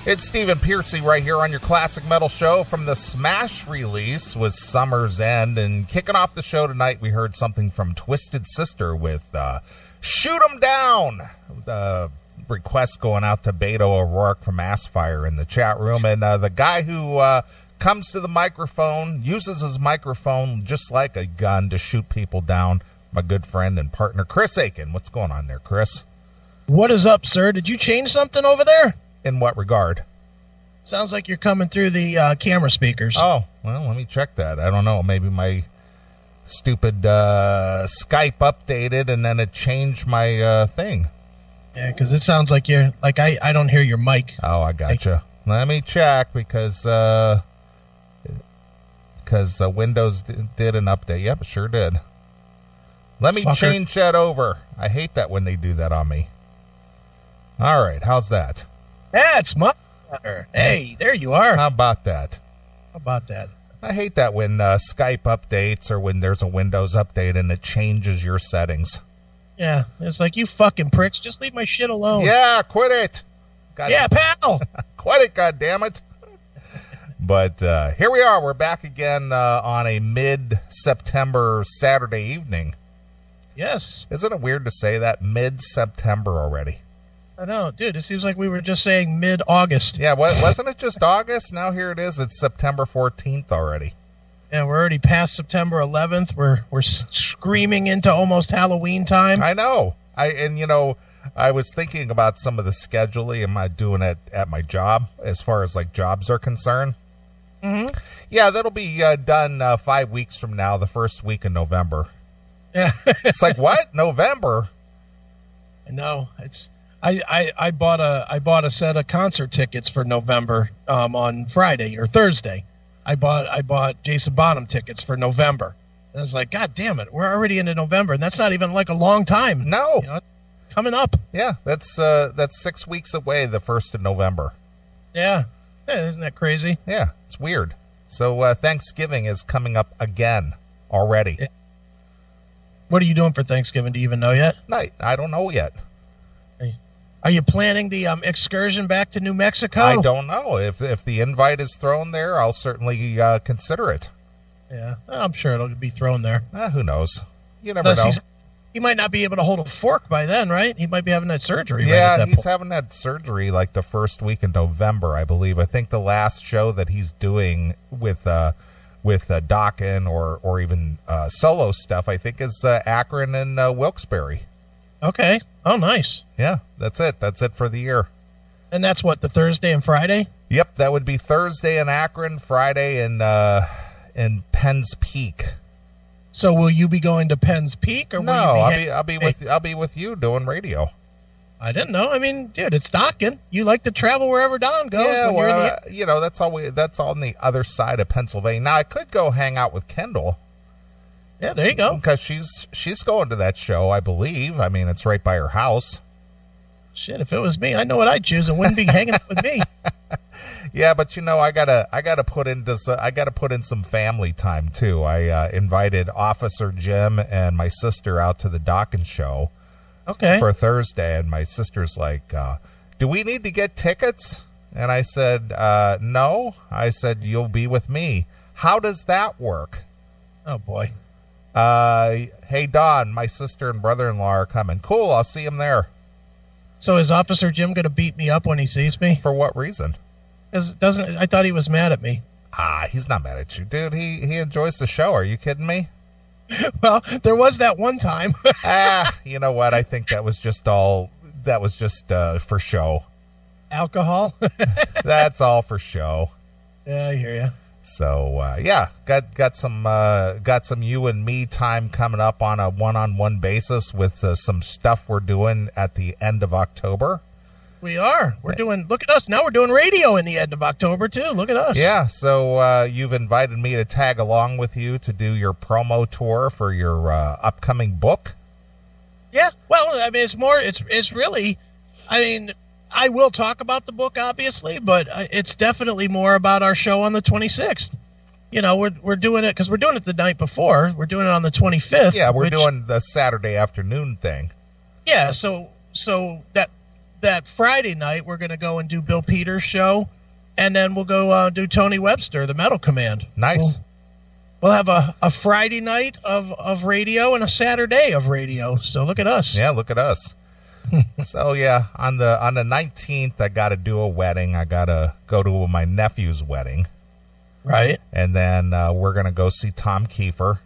It's Stephen Piercy right here on your Classic Metal Show from the Smash release with Summer's End. And kicking off the show tonight, we heard something from Twisted Sister with Shoot 'Em Down. The request going out to Beto O'Rourke from Assfire in the chat room. And the guy who comes to the microphone, uses his microphone just like a gun to shoot people down, my good friend and partner, Chris Aiken. What's going on there, Chris? What is up, sir? Did you change something over there? In what regard? Sounds like you're coming through the camera speakers. Oh, well, let me check that. I don't know. Maybe my stupid Skype updated and then it changed my thing. Yeah, because it sounds like you're like I don't hear your mic. Oh, I gotcha. Let me check because Windows did an update. Yep, it sure did. Let me change that over. I hate that when they do that on me. All right, how's that? That's much better. Hey, there you are. How about that? How about that? I hate that when Skype updates or when there's a Windows update and it changes your settings. Yeah, it's like, you fucking pricks, just leave my shit alone. Yeah, quit it. Yeah, pal. Quit it, goddammit. But here we are. We're back again on a mid-September Saturday evening. Yes. Isn't it weird to say that? Mid-September already. I know, dude. It seems like we were just saying mid-August. Yeah, wasn't it just August? Now here it is. It's September 14th already. Yeah, we're already past September 11th. We're screaming into almost Halloween time. I know. I was thinking about some of the scheduling. Am I doing it at my job as far as like jobs are concerned? Mm-hmm. Yeah, that'll be done 5 weeks from now, the first week in November. Yeah. It's like, what? November? No, it's I bought a set of concert tickets for November on Friday or Thursday. I bought Jason Bonham tickets for November. And I was like, God damn it, we're already into November, and that's not even like a long time. No. You know, coming up. Yeah, that's 6 weeks away, the 1st of November. Yeah. Isn't that crazy? Yeah, it's weird. So Thanksgiving is coming up again already. Yeah. What are you doing for Thanksgiving? Do you even know yet? No, I don't know yet. Are you planning the excursion back to New Mexico? I don't know. If the invite is thrown there, I'll certainly consider it. Yeah, I'm sure it'll be thrown there. Who knows? You never know. He might not be able to hold a fork by then, right? He might be having that surgery. Yeah, right he's having that surgery like the first week in November, I believe. I think the last show that he's doing with Dawkins or even solo stuff, I think, is Akron and Wilkes-Barre. Okay. Oh, nice. Yeah, that's it. That's it for the year. And that's what, the Thursday and Friday? Yep, that would be Thursday in Akron, Friday in Penn's Peak. So will you be going to Penn's Peak, or will I'll be with you doing radio. I didn't know. I mean, dude, it's Dawkins. You like to travel wherever Don goes. Yeah, when you're in the... that's on the other side of Pennsylvania. Now I could go hang out with Kendall. Yeah, there you go. Because she's going to that show, I believe. I mean, it's right by her house. Shit, if it was me, I know what I'd choose and wouldn't be hanging out with me. Yeah, but I gotta put in some family time too. I invited Officer Jim and my sister out to the Dawkins show. Okay. For Thursday, and my sister's like, "Do we need to get tickets?" And I said, "No." I said, "You'll be with me." How does that work? Oh boy. Hey Don, my sister and brother-in-law are coming. Cool, I'll see him there. So is Officer Jim going to beat me up when he sees me? For what reason? I thought he was mad at me. He's not mad at you, dude. He enjoys the show. Are you kidding me? Well, there was that one time. You know what? I think that was just for show. Alcohol? That's all for show. Yeah, I hear you. So yeah, got some you and me time coming up on a one-on-one basis with some stuff we're doing at the end of October. We are. Look at us. Now we're doing radio in the end of October, too. Look at us. Yeah, so you've invited me to tag along with you to do your promo tour for your upcoming book. Yeah, well, I mean, it's really, I mean, I will talk about the book, obviously, but it's definitely more about our show on the 26th. You know, we're doing it because we're doing it the night before. We're doing it on the 25th. Yeah, we're doing the Saturday afternoon thing. Yeah, so that Friday night, we're going to go and do Bill Peters' show, and then we'll go do Tony Webster, the Metal Command. Nice. We'll have a Friday night of radio and a Saturday of radio. So look at us. Yeah, look at us. So yeah, on the 19th, I got to do a wedding. I got to go to my nephew's wedding. Right. And then we're going to go see Tom Kiefer.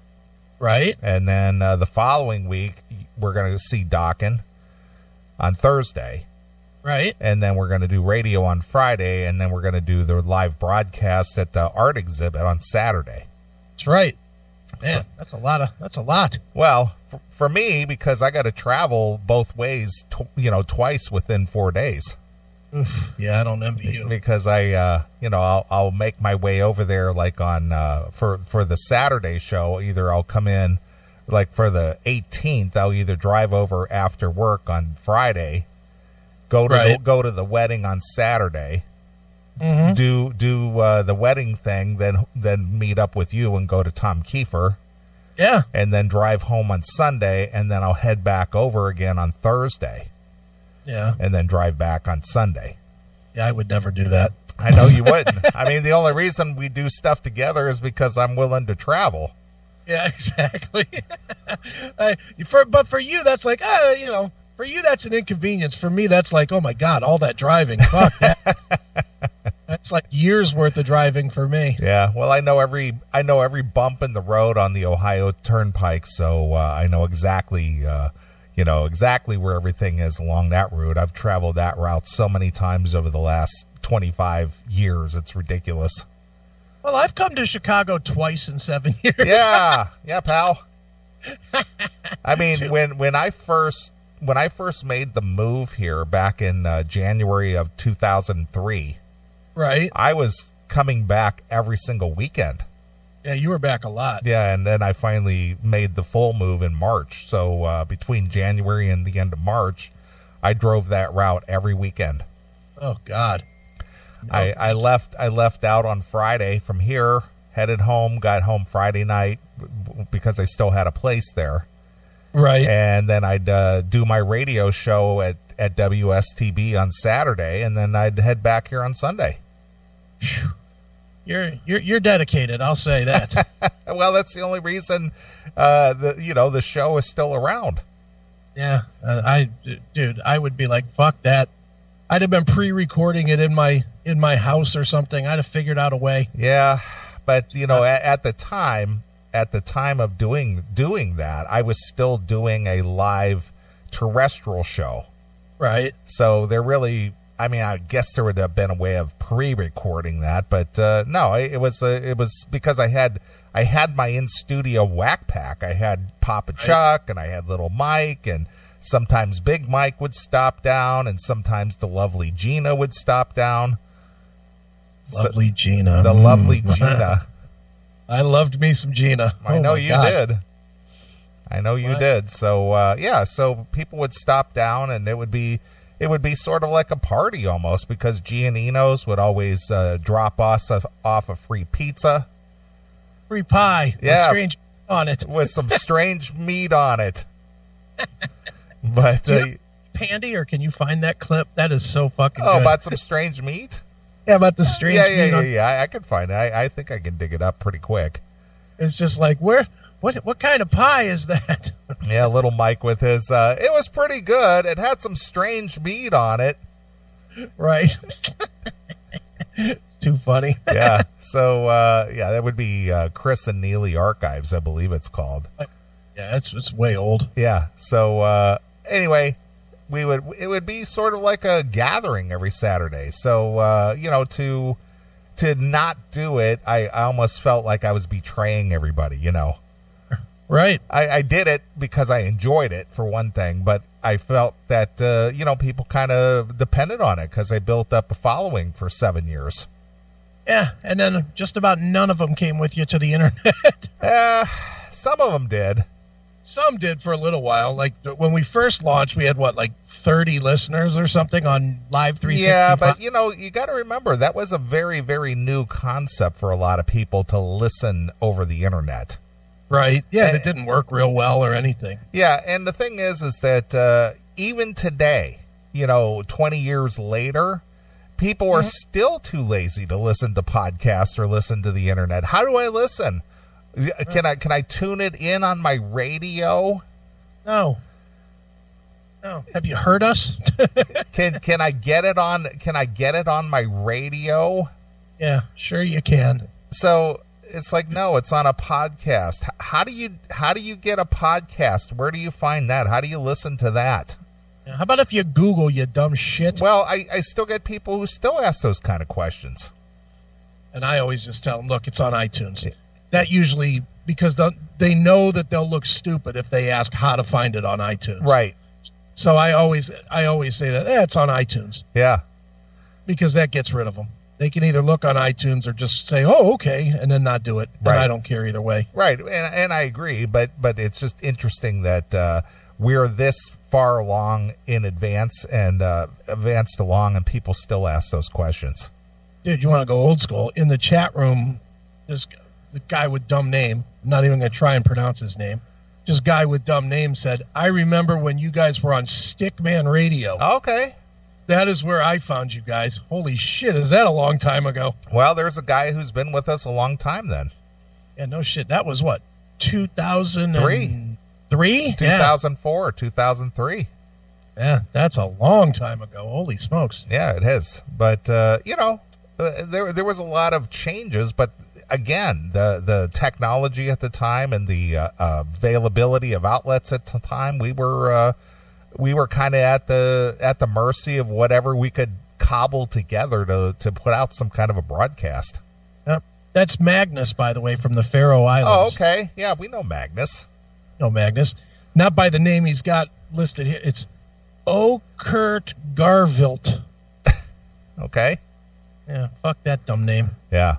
Right. And then the following week, we're going to see Dokken on Thursday. Right. And then we're going to do radio on Friday, and then we're going to do the live broadcast at the art exhibit on Saturday. That's right. Man, that's a lot. Well, for me, because I got to travel both ways, twice within 4 days. Oof, yeah, I don't envy you. Because I'll make my way over there like on for the Saturday show. Either I'll come in like for the 18th. I'll either drive over after work on Friday, go to the wedding on Saturday. Mm-hmm. Do the wedding thing, then meet up with you and go to Tom Kiefer. Yeah. And then drive home on Sunday, and then I'll head back over again on Thursday. Yeah. And then drive back on Sunday. Yeah, I would never do that. I know you wouldn't. I mean, the only reason we do stuff together is because I'm willing to travel. Yeah, exactly. But for you, that's like, for you, that's an inconvenience. For me, that's like, oh my God, all that driving. Fuck that. That's like years worth of driving for me. Yeah, well, I know every bump in the road on the Ohio Turnpike, so I know exactly where everything is along that route. I've traveled that route so many times over the last 25 years. It's ridiculous. Well, I've come to Chicago twice in 7 years. Yeah, pal. I mean, when I first made the move here back in January of 2003. Right. I was coming back every single weekend. Yeah, you were back a lot. Yeah, and then I finally made the full move in March. So between January and the end of March, I drove that route every weekend. Oh God. No. I left out on Friday from here, headed home, got home Friday night because I still had a place there. Right. And then I'd do my radio show at WSTB on Saturday, and then I'd head back here on Sunday. You're dedicated, I'll say that. Well, that's the only reason the show is still around. Yeah, I would be like, fuck that. I'd have been pre-recording it in my house or something. I'd have figured out a way. Yeah, but at the time of doing that, I was still doing a live terrestrial show. Right. So there really, I mean, I guess there would have been a way of pre-recording that, but no, it was because I had my in-studio whack pack. I had Papa Chuck and I had Little Mike, and sometimes Big Mike would stop down, and sometimes the lovely Gina would stop down. Lovely Gina. The lovely Gina. I loved me some Gina. I know you did. I know you did. So so people would stop down, and it would be sort of like a party almost, because Giannino's would always drop us off a free pizza, free pie, yeah, with strange on it, with some strange meat on it. But Pandy, or can you find that clip? That is so fucking good. About some strange meat. Yeah, about the strange meat. Yeah. I can find it. I think I can dig it up pretty quick. It's just like, what kind of pie is that? Yeah, Little Mike with his, it was pretty good. It had some strange meat on it. Right. It's too funny. Yeah. So, that would be Chris and Neeley Archives, I believe it's called. Yeah, it's way old. Yeah. So, anyway, it would be sort of like a gathering every Saturday. So, to not do it, I almost felt like I was betraying everybody, Right. I did it because I enjoyed it, for one thing, but I felt that, people kind of depended on it because I built up a following for 7 years. Yeah, and then just about none of them came with you to the internet. Some of them did. Some did for a little while. Like when we first launched, we had 30 listeners or something on Live 365. Yeah, but you got to remember that was a very, very new concept for a lot of people to listen over the internet. Right. Yeah, and it didn't work real well or anything. Yeah, and the thing is that even today, 20 years later, people are still too lazy to listen to podcasts or listen to the internet. How do I listen? Can I tune it in on my radio? No. Have you heard us? Can I get it on my radio? Yeah, sure you can. So it's like, no, it's on a podcast. How do you get a podcast? Where do you find that? How do you listen to that? How about if you Google, you dumb shit? Well, I still get people who still ask those kind of questions. And I always just tell them, look, it's on iTunes. That usually, because they know that they'll look stupid if they ask how to find it on iTunes. Right. So I always say that, it's on iTunes. Yeah. Because that gets rid of them. They can either look on iTunes or just say, oh, okay, and then not do it. And right. I don't care either way. Right, and I agree, but it's just interesting that we're this far along in advance and advanced along, and people still ask those questions. Dude, you want to go old school? In the chat room, the guy with dumb name, I'm not even going to try and pronounce his name, just guy with dumb name said, I remember when you guys were on Stickman Radio. Okay. That is where I found you guys. Holy shit, is that a long time ago? Well, there's a guy who's been with us a long time then. Yeah, no shit. That was what, 2003? 2004 or 2003. Yeah, that's a long time ago. Holy smokes. Yeah, it is. But, there was a lot of changes, but again, the technology at the time and the availability of outlets at the time, we were kind of at the mercy of whatever we could cobble together to put out some kind of a broadcast. Yep. That's Magnus, by the way, from the Faroe Islands. Oh, okay. Yeah, we know Magnus. No, Magnus. Not by the name he's got listed here. It's Okert Garvilt. Okay. Yeah, fuck that dumb name. Yeah.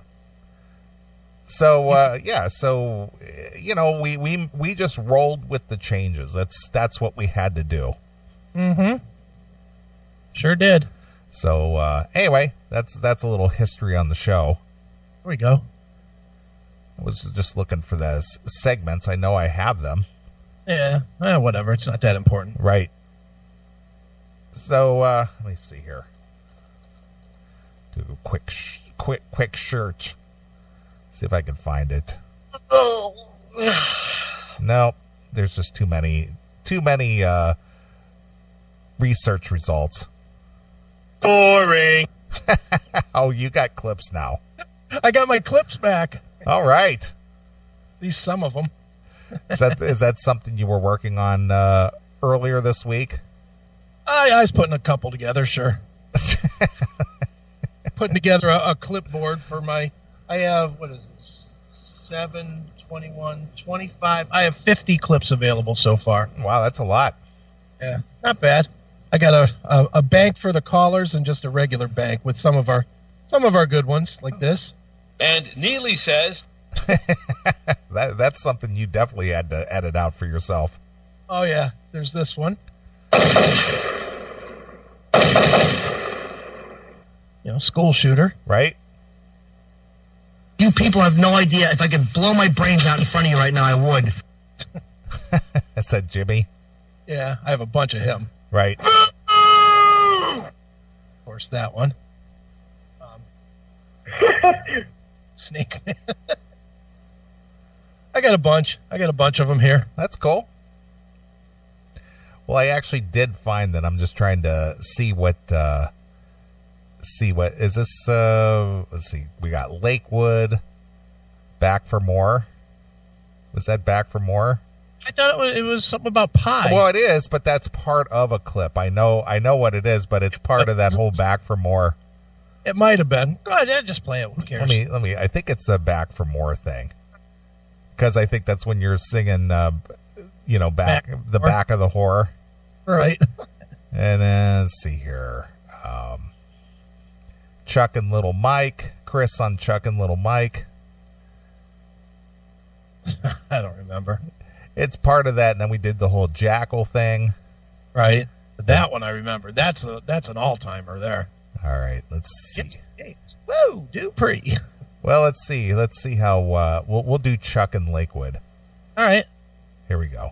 So we just rolled with the changes. That's what we had to do. Mm-hmm. Sure did. So anyway, that's a little history on the show. There we go. I was just looking for the segments. I know I have them. Yeah, whatever. It's not that important. Right. So let me see here. Do a quick search. See if I can find it. Oh. No, there's just too many research results. Boring. Oh, you got clips now. I got my clips back. All right. At least some of them. Is that something you were working on earlier this week? I was putting a couple together, sure. Putting together a clipboard for my... I have, what is this? 7, 21, 25. I have 50 clips available so far. Wow, that's a lot. Yeah, not bad. I got a bank for the callers and just a regular bank with some of our good ones like this. And Neeley says... That's something you definitely had to edit out for yourself. Oh, yeah. There's this one. School shooter. Right? You people have no idea. If I could blow my brains out in front of you right now, I would. I said Jimmy. Yeah, I have a bunch of him. Right. Of course, that one. Snake Man. I got a bunch of them here. That's cool. Well, I actually did find that. I'm just trying to see what is this. Let's see. We got Lakewood. Back for More. Was that Back for More? I thought it was something about pie. Well, it is, but that's part of a clip. I know what it is, but it's part of that whole Back for More. It might have been. Go ahead, just play it. Who cares? Let me. I think it's the Back for More thing, because I think that's when you're singing, back of the horror. Right. And then let's see here, Chuck and Little Mike, Chris on Chuck and Little Mike. I don't remember. It's part of that, and then we did the whole Jackal thing. Right. That one I remember. That's an all-timer there. All right, let's see. Woo, Dupree. Well, let's see. Let's see how we'll do Chuck and Lakewood. All right. Here we go.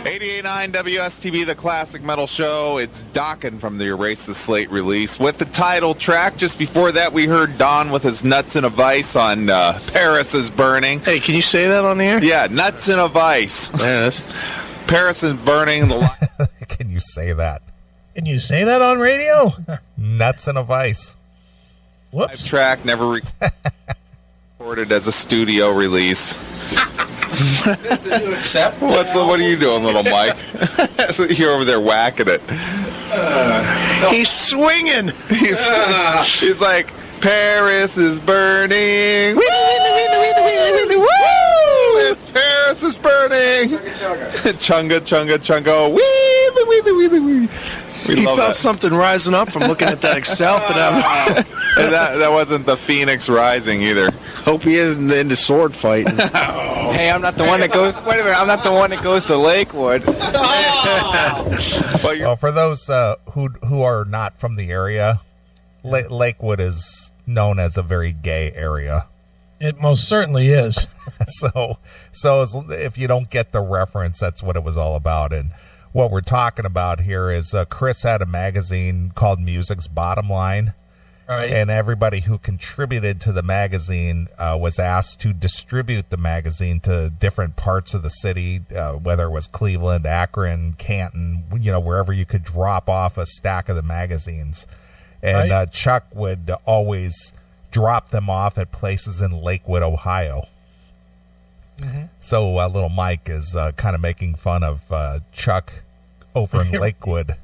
88.9 WSTV, the Classic Metal Show. It's Dockin' from the Erase the Slate release with the title track. Just before that, we heard Don with his Nuts in a Vice on Paris is Burning. Hey, can you say that on the air? Yeah, Nuts in a Vice. Yes. Paris is Burning. Can you say that? Can you say that on radio? Nuts in a Vice. Whoops. Track never recorded as a studio release. What are you doing, little Mike? You're over there whacking it. He's swinging. He's like, Paris is burning. Woo! Paris is burning. Chunga, chunga, chunga. Wee. He felt something rising up from looking at that Excel. And that wasn't the Phoenix Rising either. Hope he isn't into sword fighting. Hey, I'm not the one that goes. Wait a minute, I'm not the one that goes to Lakewood. Well, for those who are not from the area, Lakewood is known as a very gay area. It most certainly is. So if you don't get the reference, that's what it was all about. And what we're talking about here is Chris had a magazine called Music's Bottom Line. Right. And everybody who contributed to the magazine was asked to distribute the magazine to different parts of the city, whether it was Cleveland, Akron, Canton, wherever you could drop off a stack of the magazines. And right. Chuck would always drop them off at places in Lakewood, Ohio. Mm-hmm. So little Mike is kind of making fun of Chuck over in Lakewood.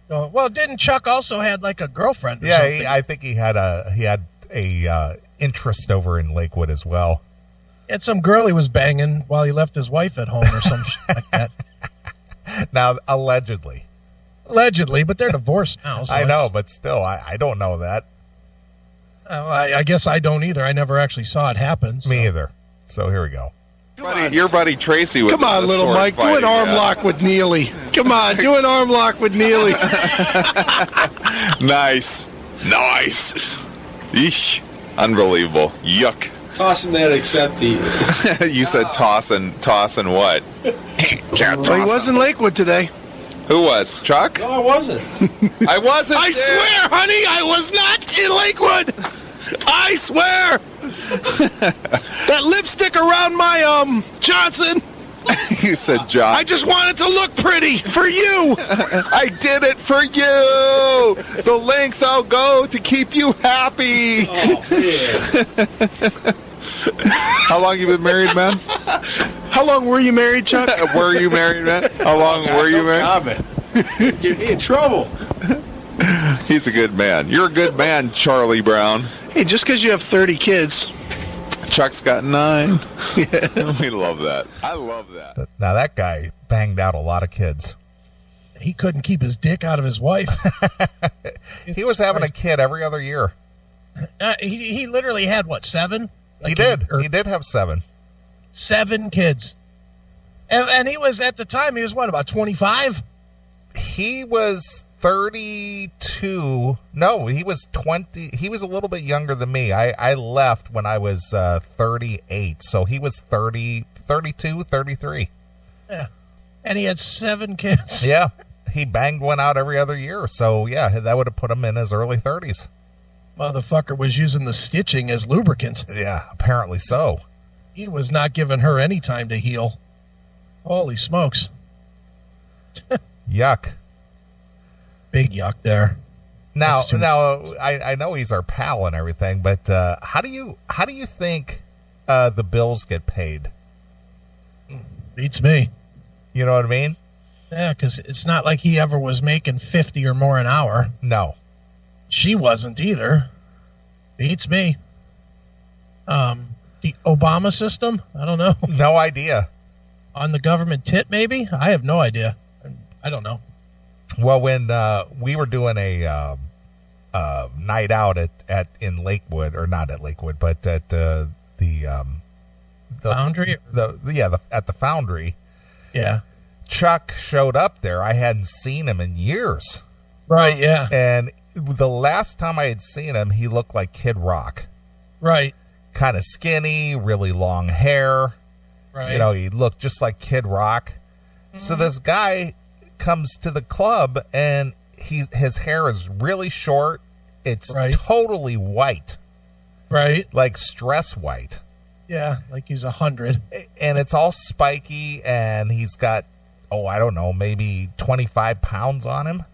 Well, didn't Chuck also had like a girlfriend? Or yeah, something? I think he had a interest over in Lakewood as well. Had some girl he was banging while he left his wife at home or some shit like that. Now, allegedly, but they're divorced now. So I know, but still, I don't know that. I guess I don't either. I never actually saw it happen. So. Me either. So here we go. Your buddy Tracy was. Come on, little Mike. Do an arm lock with Neeley. Come on, do an arm lock with Neeley. Nice. Eesh. Unbelievable. Yuck. Tossing that acceptee. You said tossing what? Well, he was in Lakewood today. Who was? Chuck? No, I wasn't. I wasn't. I swear, honey, I was not in Lakewood. I swear. That lipstick around my Johnson. You said John. I just wanted to look pretty for you. I did it for you. The length I'll go to keep you happy. Oh, man. How long you been married, man? How long were you married, Chuck? Were you married, man? How long were you married? Get me in trouble. He's a good man. You're a good man, Charlie Brown. Hey, just because you have 30 kids. Chuck's got 9. Yeah. We love that. I love that. Now, that guy banged out a lot of kids. He couldn't keep his dick out of his wife. He was having a kid every other year. He literally had, what, 7? He did. He did have 7. 7 kids. And he was, at the time, he was, what, about 25? He was 32. No, he was 20. He was a little bit younger than me. I left when I was 38. So he was 30, 32, 33. Yeah. And he had 7 kids. Yeah. He banged one out every other year. So, yeah, that would have put him in his early 30s. Motherfucker was using the stitching as lubricant. Yeah, apparently so. He was not giving her any time to heal. Holy smokes. Yuck. Big yuck there. Now, I know he's our pal and everything, but how do you think the bills get paid? Beats me. You know what I mean? Yeah, because it's not like he ever was making 50 or more an hour. No. She wasn't either. Beats me. The Obama system? I don't know. No idea. On the government tit, maybe? I have no idea. I don't know. Well, when we were doing a night out in Lakewood, or not at Lakewood, but at the Foundry? At the Foundry. Yeah. Chuck showed up there. I hadn't seen him in years. Right, yeah. And the last time I had seen him, he looked like Kid Rock. Right. Kind of skinny, really long hair. Right. You know, he looked just like Kid Rock. So this guy comes to the club, and his hair is really short. It's totally white. Right. Like stress white. Yeah, like he's 100. And it's all spiky, and he's got, I don't know, maybe 25 pounds on him.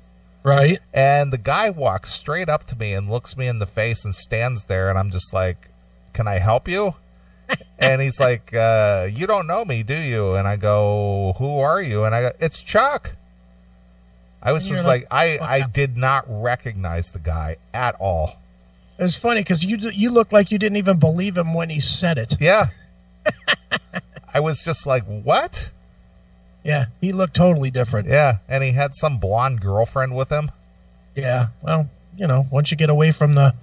Right. And the guy walks straight up to me and looks me in the face and stands there, and I'm just like, can I help you? And he's like, you don't know me, do you? And I go, who are you? And I go, it's Chuck. I was just like, I did not recognize the guy at all. It was funny because you looked like you didn't even believe him when he said it. Yeah. I was just like, what? Yeah, he looked totally different. Yeah, and he had some blonde girlfriend with him. Yeah, well, once you get away from the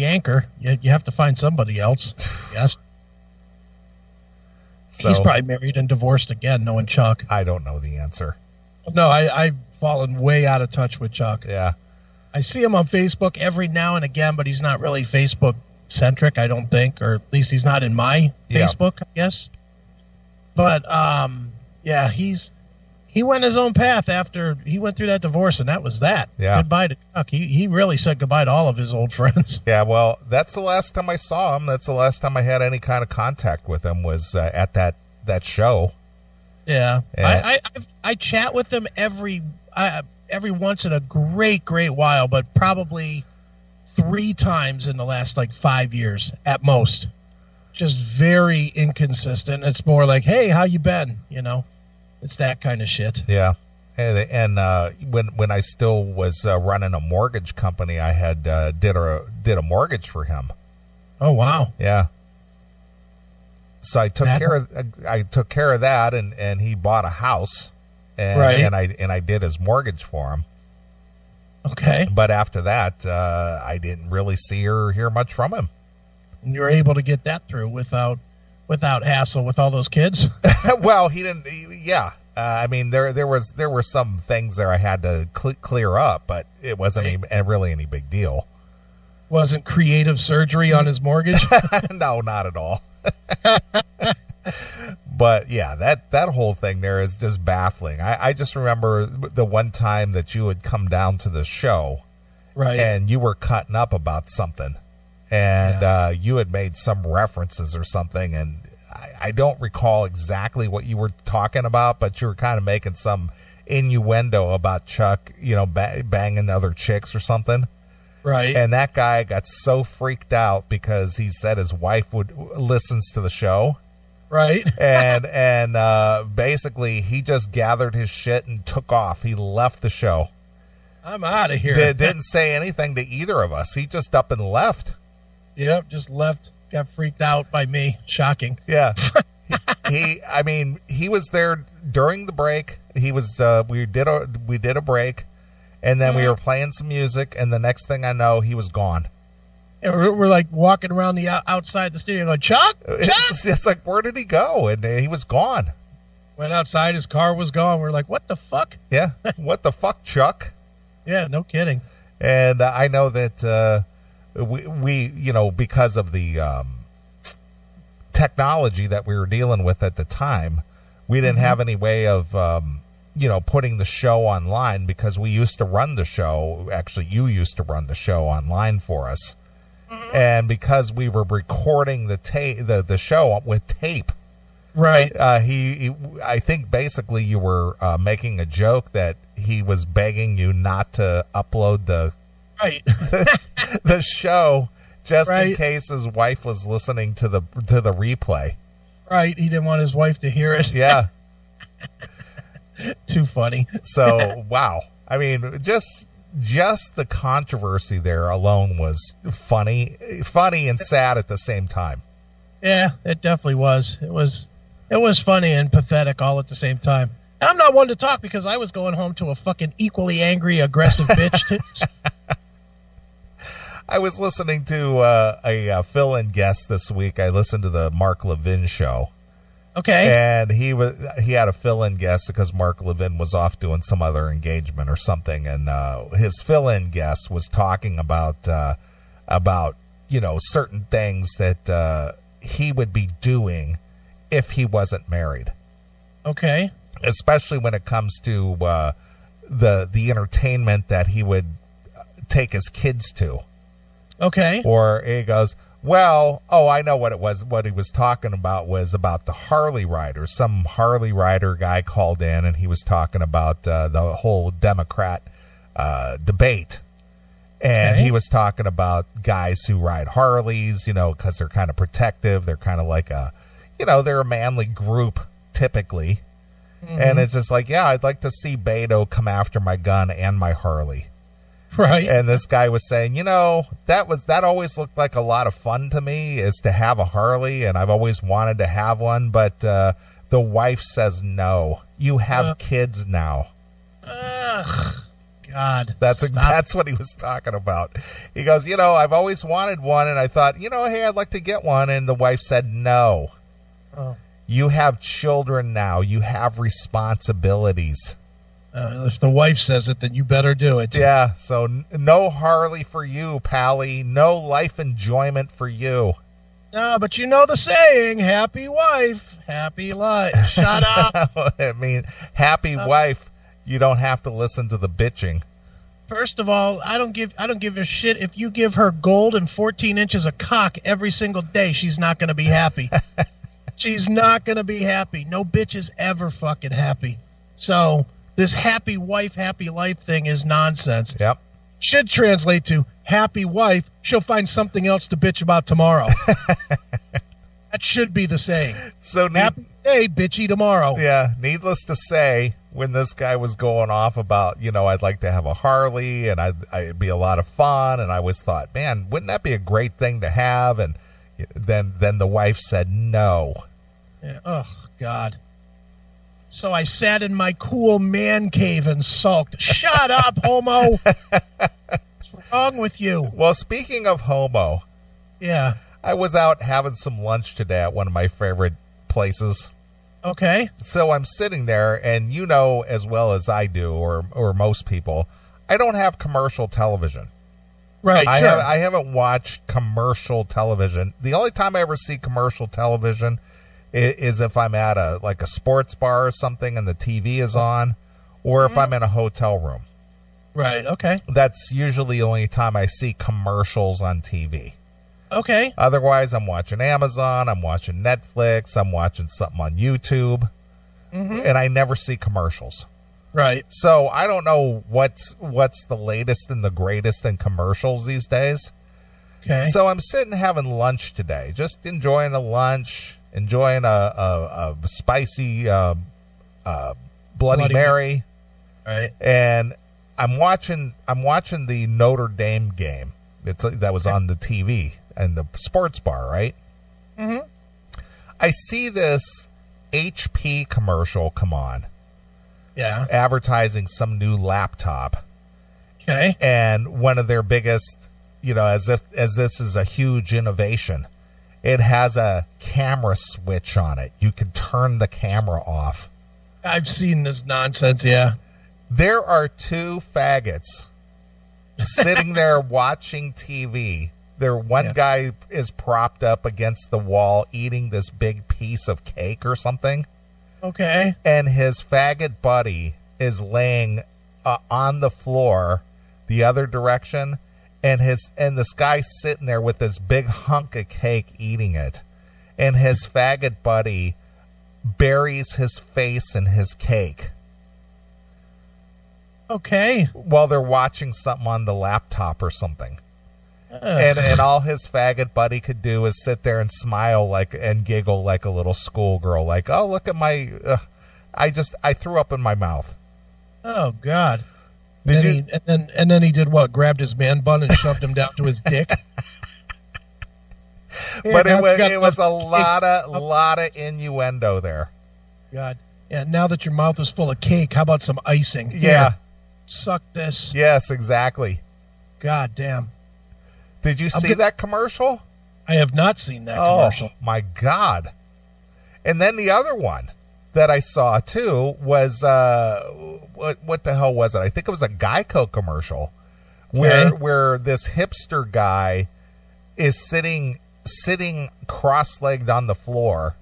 anchor, you have to find somebody else. Yes. So, he's probably married and divorced again, knowing Chuck. I don't know the answer. No, I've fallen way out of touch with Chuck. Yeah. I see him on Facebook every now and again, but he's not really Facebook-centric, I don't think, or at least he's not in my Facebook, I guess. But, yeah, he went his own path after he went through that divorce, and that was that. Yeah. Goodbye to Chuck. He really said goodbye to all of his old friends. Yeah, well, that's the last time I saw him. That's the last time I had any kind of contact with him was at that show. Yeah. I chat with him every once in a great while, but probably 3 times in the last 5 years at most. Just very inconsistent. It's more like, hey, how you been? It's that kind of shit. Yeah. And when I still was running a mortgage company, I had did a mortgage for him. Oh, wow. Yeah. So I took care of that, and he bought a house, and I did his mortgage for him. Okay. But after that, I didn't really see or hear much from him. And you were able to get that through without hassle with all those kids. Well, he didn't. Yeah. I mean, there were some things there I had to clear up, but it wasn't really any big deal. Wasn't creative surgery on his mortgage? No, not at all. But yeah, that whole thing there is just baffling. I just remember the one time that you had come down to the show, right? And you were cutting up about something, and you had made some references or something, and I don't recall exactly what you were talking about, but you were kind of making some innuendo about Chuck, banging other chicks or something. Right. And that guy got so freaked out because he said his wife listens to the show. Right. and basically he just gathered his shit and took off. He left the show. I'm out of here. Didn't say anything to either of us. He just up and left. Yep, just left. Got freaked out by me. Shocking. Yeah. He was there during the break. He was we did a break. And then we were playing some music, and the next thing I know, he was gone. And we're walking around the outside the studio going, Chuck? It's like, where did he go? And he was gone. Went outside, his car was gone. We're like, what the fuck? Yeah, what the fuck, Chuck? Yeah, no kidding. And I know that we because of the technology that we were dealing with at the time, we didn't have any way of putting the show online, because we used to run the show. Actually, you used to run the show online for us. And because we were recording the show with tape. Right. I think basically you were making a joke that he was begging you not to upload the show just in case his wife was listening to the replay. Right. He didn't want his wife to hear it. Yeah. Too funny. So, wow. I mean, just the controversy there alone was funny and sad at the same time. Yeah, it definitely was. It was funny and pathetic all at the same time. I'm not one to talk because I was going home to a fucking equally angry, aggressive bitch too. I was listening to a fill-in guest this week. I listened to the Mark Levin show. Okay. And he had a fill-in guest because Mark Levin was off doing some other engagement or something, and his fill-in guest was talking about certain things that he would be doing if he wasn't married. Okay. especially when it comes to the entertainment that he would take his kids to. Okay. Or he goes, well, I know what it was. What he was talking about was about the Harley riders. Some Harley rider guy called in, and he was talking about the whole Democrat debate. And he was talking about guys who ride Harleys, because they're kind of protective. They're kind of like they're a manly group typically. Mm-hmm. And it's just like, yeah, I'd like to see Beto come after my gun and my Harley. Right. And this guy was saying, that always looked like a lot of fun to me, is to have a Harley, and I've always wanted to have one, but the wife says no. You have kids now. Ugh. God. That's what he was talking about. He goes, I've always wanted one, and I thought, hey, I'd like to get one, and the wife said no. Oh. You have children now. You have responsibilities. If the wife says it, then you better do it. Yeah, so no Harley for you, Pally. No life enjoyment for you. No, but you know the saying, happy wife, happy life. Shut up. I mean, happy wife, you don't have to listen to the bitching. First of all, I don't give a shit if you give her gold and 14 inches of cock every single day. She's not going to be happy. She's not going to be happy. No bitch is ever fucking happy. So this happy wife, happy life thing is nonsense. Yep. Should translate to happy wife, she'll find something else to bitch about tomorrow. That should be the saying. So happy day, bitchy tomorrow. Yeah, needless to say, when this guy was going off about, I'd like to have a Harley and it'd be a lot of fun, and I always thought, man, wouldn't that be a great thing to have? And then the wife said no. Yeah. Oh, God. So I sat in my cool man cave and sulked. Shut up, homo. What's wrong with you? Well, speaking of homo. Yeah. I was out having some lunch today at one of my favorite places. Okay. So I'm sitting there, and as well as I do, or most people, I don't have commercial television. Right, sure. I haven't watched commercial television. The only time I ever see commercial television is if I'm at a sports bar or something and the TV is on, or if I'm in a hotel room. Right, okay. That's usually the only time I see commercials on TV. Okay. Otherwise, I'm watching Amazon, I'm watching Netflix, I'm watching something on YouTube, and I never see commercials. Right. So I don't know what's the latest and the greatest in commercials these days. Okay. So I'm sitting having lunch today, just enjoying a lunch, enjoying a spicy Bloody Mary. Right. And I'm watching the Notre Dame game. That was on the TV and the sports bar, right? Mm-hmm. I see this HP commercial come on. Yeah. Advertising some new laptop. Okay. And one of their biggest, as this is a huge innovation, it has a camera switch on it. You can turn the camera off. I've seen this nonsense, yeah. There are two faggots sitting there watching TV. One guy is propped up against the wall eating this big piece of cake or something. Okay. And his faggot buddy is laying on the floor the other direction, and this guy's sitting there with this big hunk of cake eating it. And his faggot buddy buries his face in his cake. Okay. While they're watching something on the laptop or something. And all his faggot buddy could do is sit there and smile and giggle like a little schoolgirl, like, oh, look at my, I threw up in my mouth. Oh God. And then he did what? Grabbed his man bun and shoved him down to his dick. But it was a lot of innuendo there. God. Yeah, now that your mouth is full of cake, how about some icing? Yeah. Here, suck this. Yes, exactly. God damn. Did you see that commercial? I have not seen that commercial. Oh, my God. And then the other one that I saw, too, was, what the hell was it? I think it was a Geico commercial where this hipster guy is sitting cross-legged on the floor,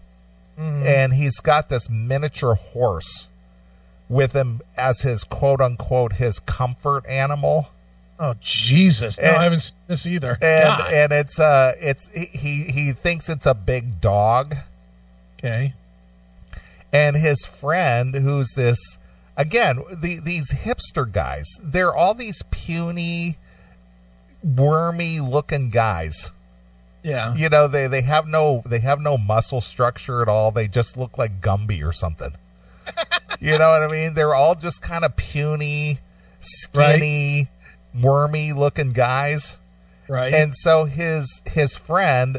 and he's got this miniature horse with him as his quote unquote his comfort animal. Oh Jesus! No, I haven't seen this either. And it's he thinks it's a big dog. Okay. And his friend, who's this again, these hipster guys, they're all these puny, wormy looking guys. Yeah. You know, they have no muscle structure at all. They just look like Gumby or something. You know what I mean? They're all just kind of puny, skinny, wormy looking guys. Right. And so his friend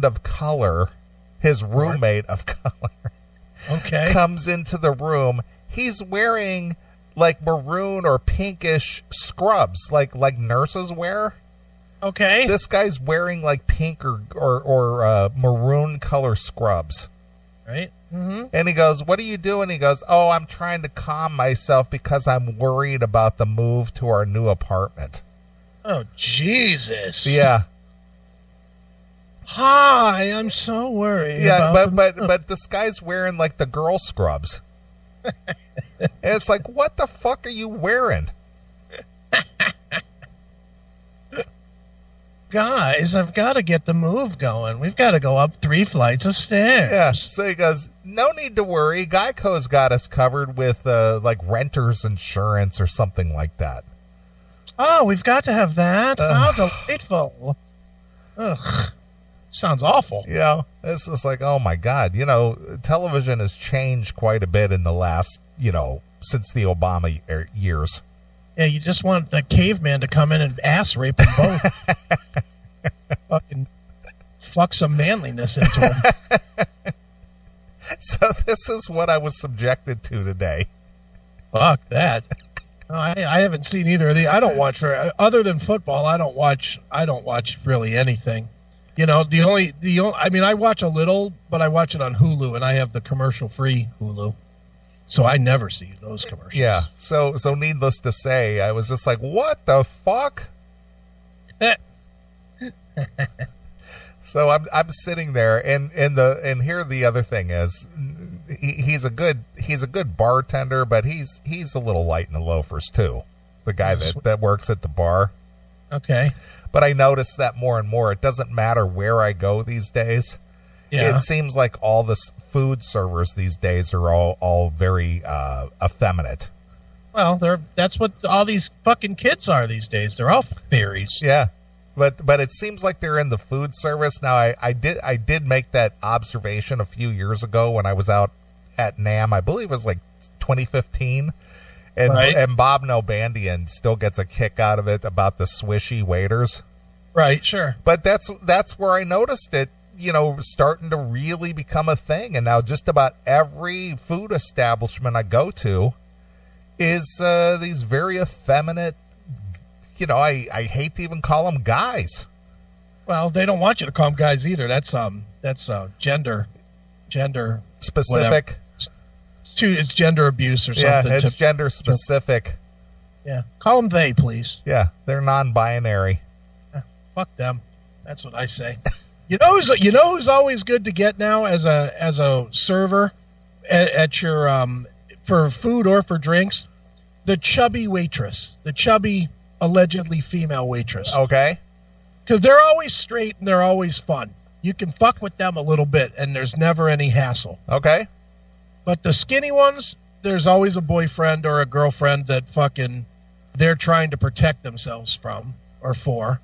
of color, his roommate of color, comes into the room. He's wearing like maroon or pinkish scrubs, like nurses wear. Okay. This guy's wearing like pink or maroon color scrubs. Right. Mm-hmm. And he goes, "What are you doing?" He goes, "Oh, I'm trying to calm myself because I'm worried about the move to our new apartment." Oh, Jesus. Yeah. Hi, I'm so worried. Yeah, but this guy's wearing like the girl scrubs. And it's like, what the fuck are you wearing? Guys, I've got to get the move going. We've got to go up 3 flights of stairs. Yeah. So he goes, "No need to worry. Geico's got us covered with like renter's insurance or something like that." Oh, we've got to have that. How delightful. Ugh. Sounds awful. You know, it's just like, oh my God, you know, television has changed quite a bit in the last, you know, since the Obama years. Yeah, you just want the caveman to come in and ass rape them both. Fucking fuck some manliness into them. So this is what I was subjected to today. Fuck that. No, I haven't seen either of these. I don't watch other than football. I don't watch really anything. You know, the only I mean, I watch a little, but I watch it on Hulu, and I have the commercial-free Hulu. So I never see those commercials. Yeah. So needless to say, I was just like, what the fuck? So I'm sitting there, and here the other thing is, he's a good bartender, but he's a little light in the loafers too. The guy that works at the bar. Okay. But I notice that more and more. It doesn't matter where I go these days. Yeah. It seems like all the food servers these days are all very effeminate. Well, that's what all these fucking kids are these days. They're all fairies. Yeah. But it seems like they're in the food service. Now, I did make that observation a few years ago when I was out at NAMM. I believe it was like 2015. And Bob Nobandian still gets a kick out of it about the swishy waiters. Right, sure. But that's where I noticed it, you know, starting to really become a thing. And now just about every food establishment I go to is these very effeminate, you know, I hate to even call them guys. Well, they don't want you to call them guys either. That's gender specific. Whatever. It's gender abuse or something. Yeah, it's gender specific. Yeah, call them they, please. Yeah, they're non-binary. Fuck them. That's what I say. You know who's always good to get now as a server at your for food or for drinks? The chubby waitress, the chubby allegedly female waitress. Okay. Because they're always straight and they're always fun. You can fuck with them a little bit and there's never any hassle. Okay. But the skinny ones, there's always a boyfriend or a girlfriend that fucking they're trying to protect themselves from or for.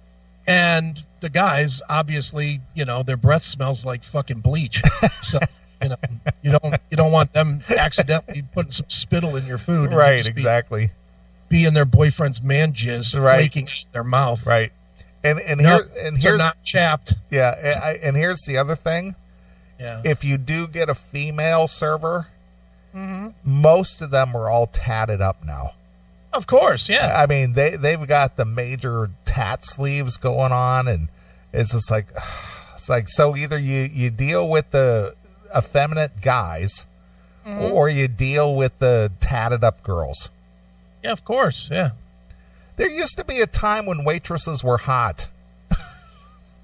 And the guys, obviously, you know, their breath smells like fucking bleach. So, you know, you don't want them accidentally putting some spittle in your food. Right, exactly. Be in their boyfriend's man jizz flaking out their mouth. Right. And here's not chapped. Yeah, and here's the other thing. Yeah. If you do get a female server, most of them are all tatted up now. Of course, yeah. I mean, they've got the major tat sleeves going on, and it's just like, so either you deal with the effeminate guys, or you deal with the tatted up girls. Yeah, of course, yeah. There used to be a time when waitresses were hot.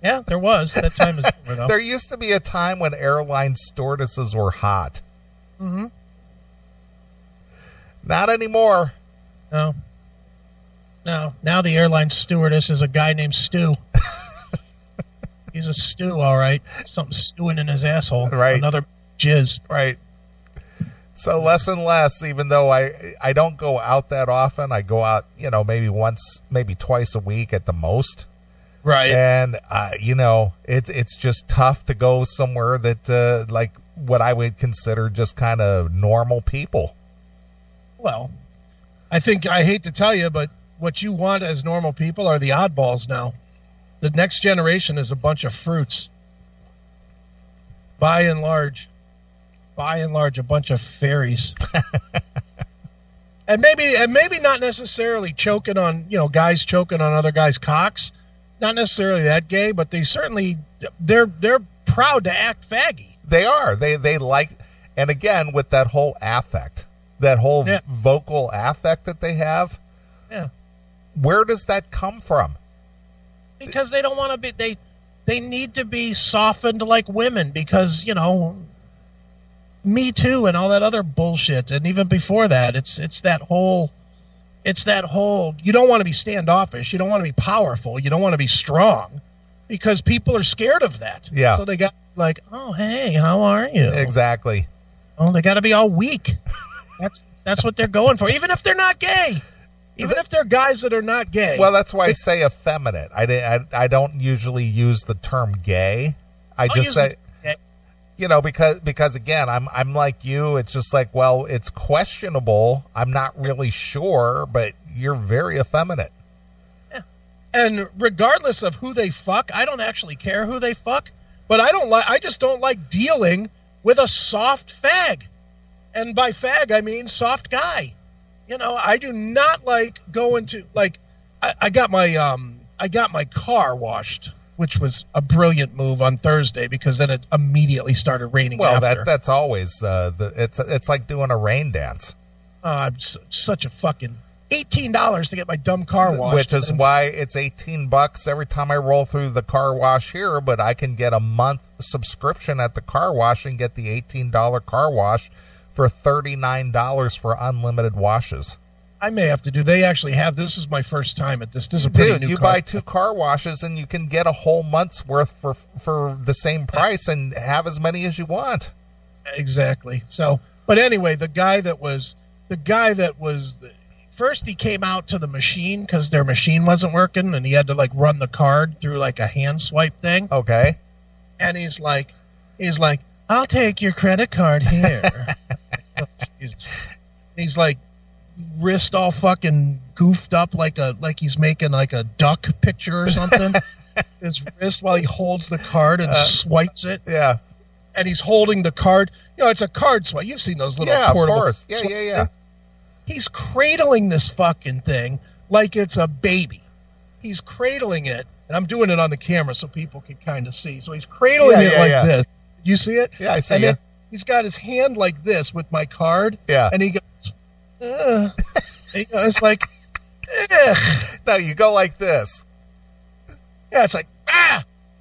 Yeah, there was. That time is over, though. There used to be a time when airline stewardesses were hot. Not anymore. No. Now the airline stewardess is a guy named Stu. He's a stew, all right. Something stewing in his asshole. Right. Another jizz. Right. So less and less, even though I don't go out that often. I go out, maybe once, maybe twice a week at the most. Right. And, it's just tough to go somewhere that, like what I would consider just kind of normal people. Well, I hate to tell you, but what you want as normal people are the oddballs now. The next generation is a bunch of fruits. By and large, a bunch of fairies. and maybe not necessarily choking on, guys choking on other guys' cocks. Not necessarily that gay, but they're proud to act faggy. They are. They like, and again, with that whole affect, that whole vocal affect that they have. Yeah. Where does that come from? Because they don't want to be, they need to be softened like women because, Me Too and all that other bullshit. And even before that, it's that whole, you don't want to be standoffish. You don't want to be powerful. You don't want to be strong because people are scared of that. Yeah. So they got like, oh, hey, how are you? Exactly. Oh, they got to be all weak. That's what they're going for. Even if they're not gay. Even if they're guys that are not gay. Well, that's why I say effeminate. I don't usually use the term gay. I just say, because again, I'm like you. It's just like, well, it's questionable. I'm not really sure, but you're very effeminate. Yeah. And regardless of who they fuck, I don't actually care who they fuck, but I just don't like dealing with a soft fag. And by fag, I mean soft guy. I do not like going to I got my car washed, which was a brilliant move on Thursday because then it immediately started raining. Well, after. that's always it's like doing a rain dance. I'm such a fucking $18 to get my dumb car washed, which is why it's $18 every time I roll through the car wash here. But I can get a month subscription at the car wash and get the $18 car wash for $39 for unlimited washes. I may have to do. They actually have. This is my first time at this. This is a pretty new you car. Buy 2 car washes and you can get a whole month's worth for the same price and have as many as you want. Exactly. So, but anyway, the guy that was first, he came out to the machine because their machine wasn't working and he had to run the card through a hand swipe thing. Okay. And he's like, I'll take your credit card here. Oh, Jesus. He's wrist all fucking goofed up like he's making a duck picture or something. His wrist while he holds the card and swipes it. Yeah. And he's holding the card. It's a card swipe. You've seen those little portable. Of course. Yeah. He's cradling this fucking thing like it's a baby. He's cradling it, and I'm doing it on the camera so people can kind of see. So he's cradling it like this. You see it? Yeah, I see it. it. He's got his hand like this with my card. Yeah. And he goes, ugh. And, it's like, ugh. No, you go like this. Yeah, it's like,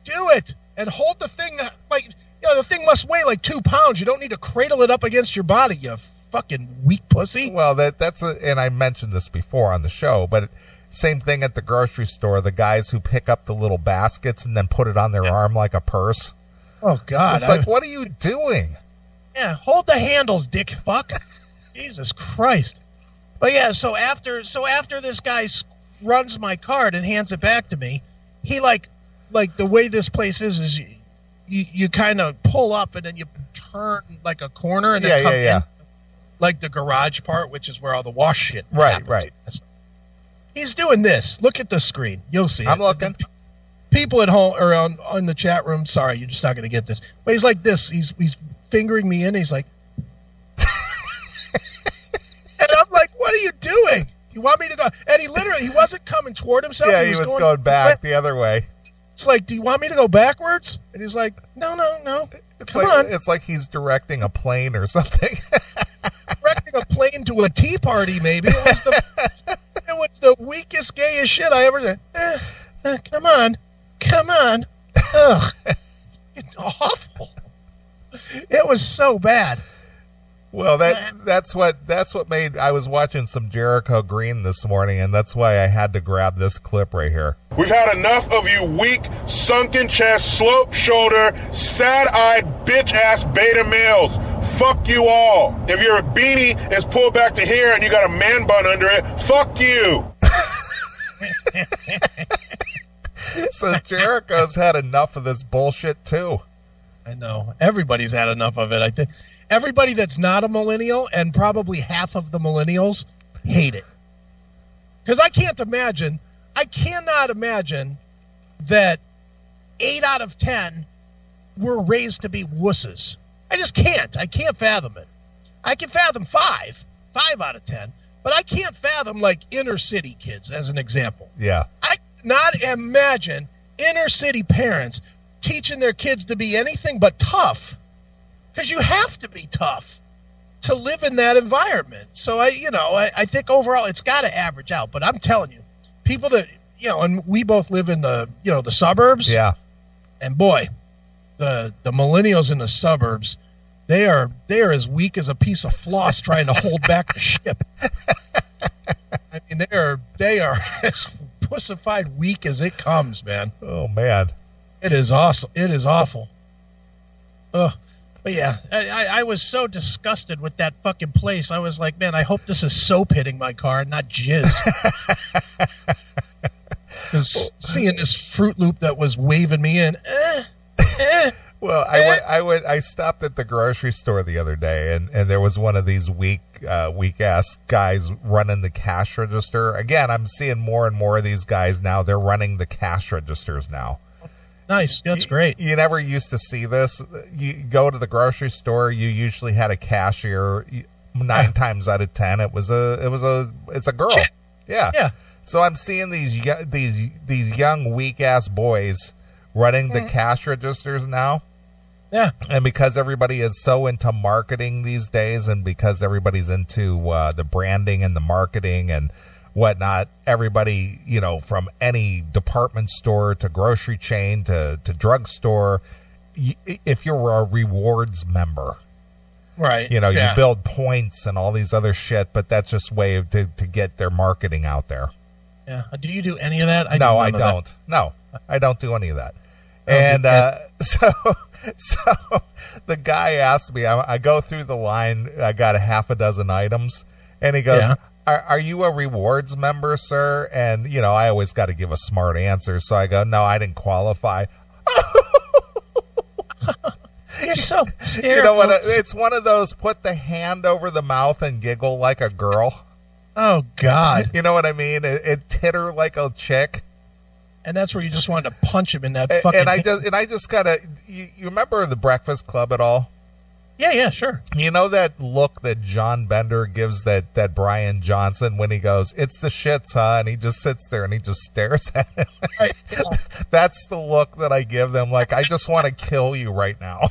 do it. And hold the thing the thing must weigh 2 pounds. You don't need to cradle it up against your body, you fucking weak pussy. Well, and I mentioned this before on the show, but same thing at the grocery store. The guys who pick up the little baskets and then put it on their arm like a purse. Oh, God. It's like, what are you doing? Yeah, hold the handles, dick fuck. Jesus Christ. But yeah, so after this guy runs my card and hands it back to me, he like the way this place is you kind of pull up and then you turn like a corner and then come in like the garage part, which is where all the wash shit happens. Right. He's doing this. Look at the screen. You'll see. I'm looking. People at home or on the chat room, sorry, you're just not going to get this. But he's like this. He's fingering me in. He's like, and I'm like, what are you doing? You want me to go? And he wasn't coming toward himself. Yeah, he was going back the other way. It's like, do you want me to go backwards? And he's like, no. Come on. It's like he's directing a plane or something. Directing a plane to a tea party, maybe. It was the weakest, gayest shit I ever did. Come on. Ugh. It's awful. It was so bad. Well, that's what made. I was watching some Jericho Green this morning, and that's why I had to grab this clip right here. We've had enough of you weak, sunken chest, slope shoulder, sad-eyed, bitch-ass beta males. Fuck you all. If your beanie is pulled back to here and you got a man bun under it, fuck you. So Jericho's had enough of this bullshit too. I know. Everybody's had enough of it. I think everybody that's not a millennial, and probably half of the millennials, hate it. Because I cannot imagine that 8 out of 10 were raised to be wusses. I just can't. I can't fathom it. I can fathom 5 out of 10, but I can't fathom like inner city kids as an example. Yeah. I cannot imagine inner city parents teaching their kids to be anything but tough. Because you have to be tough to live in that environment. So I think overall it's got to average out. But I'm telling you, people that and we both live in the the suburbs. Yeah. And boy, the millennials in the suburbs, they are as weak as a piece of floss trying to hold back the ship. I mean, they are as pussified weak as it comes, man. Oh man, it is awesome. It is awful. Ugh. But yeah, I was so disgusted with that fucking place. I was like, man, I hope this is soap hitting my car and not jizz. Because seeing this Fruit Loop that was waving me in. Well, I stopped at the grocery store the other day, and there was one of these weak ass guys running the cash register. Again, I'm seeing more and more of these guys now. They're running the cash registers now. Nice. That's great. You never used to see this. You go to the grocery store, you usually had a cashier. 9 times out of 10, it's a girl. Yeah. So I'm seeing these young weak ass boys running the cash registers now. Yeah. And because everybody is so into marketing these days, and because everybody's into the branding and the marketing and whatnot, everybody, from any department store to grocery chain to drugstore, if you're a rewards member, right? You build points and all these other shit, but that's just a way to get their marketing out there. Yeah. Do you do any of that? No, I don't. No, I don't do any of that. And so the guy asked me, I go through the line, I got a half a dozen items, and he goes, Are you a rewards member, sir? And, I always got to give a smart answer. So I go, no, I didn't qualify. You're so hysterical. You know what? It's one of those put the hand over the mouth and giggle like a girl. Oh, God. You know what I mean? It titter like a chick. And that's where you just wanted to punch him in that fucking... And I just got to... You remember the Breakfast Club at all? Yeah, sure. You know that look that John Bender gives that Brian Johnson when he goes, "It's the shits, huh?" And he just sits there and he just stares at him. Right, yeah. That's the look that I give them. Like, I just want to kill you right now.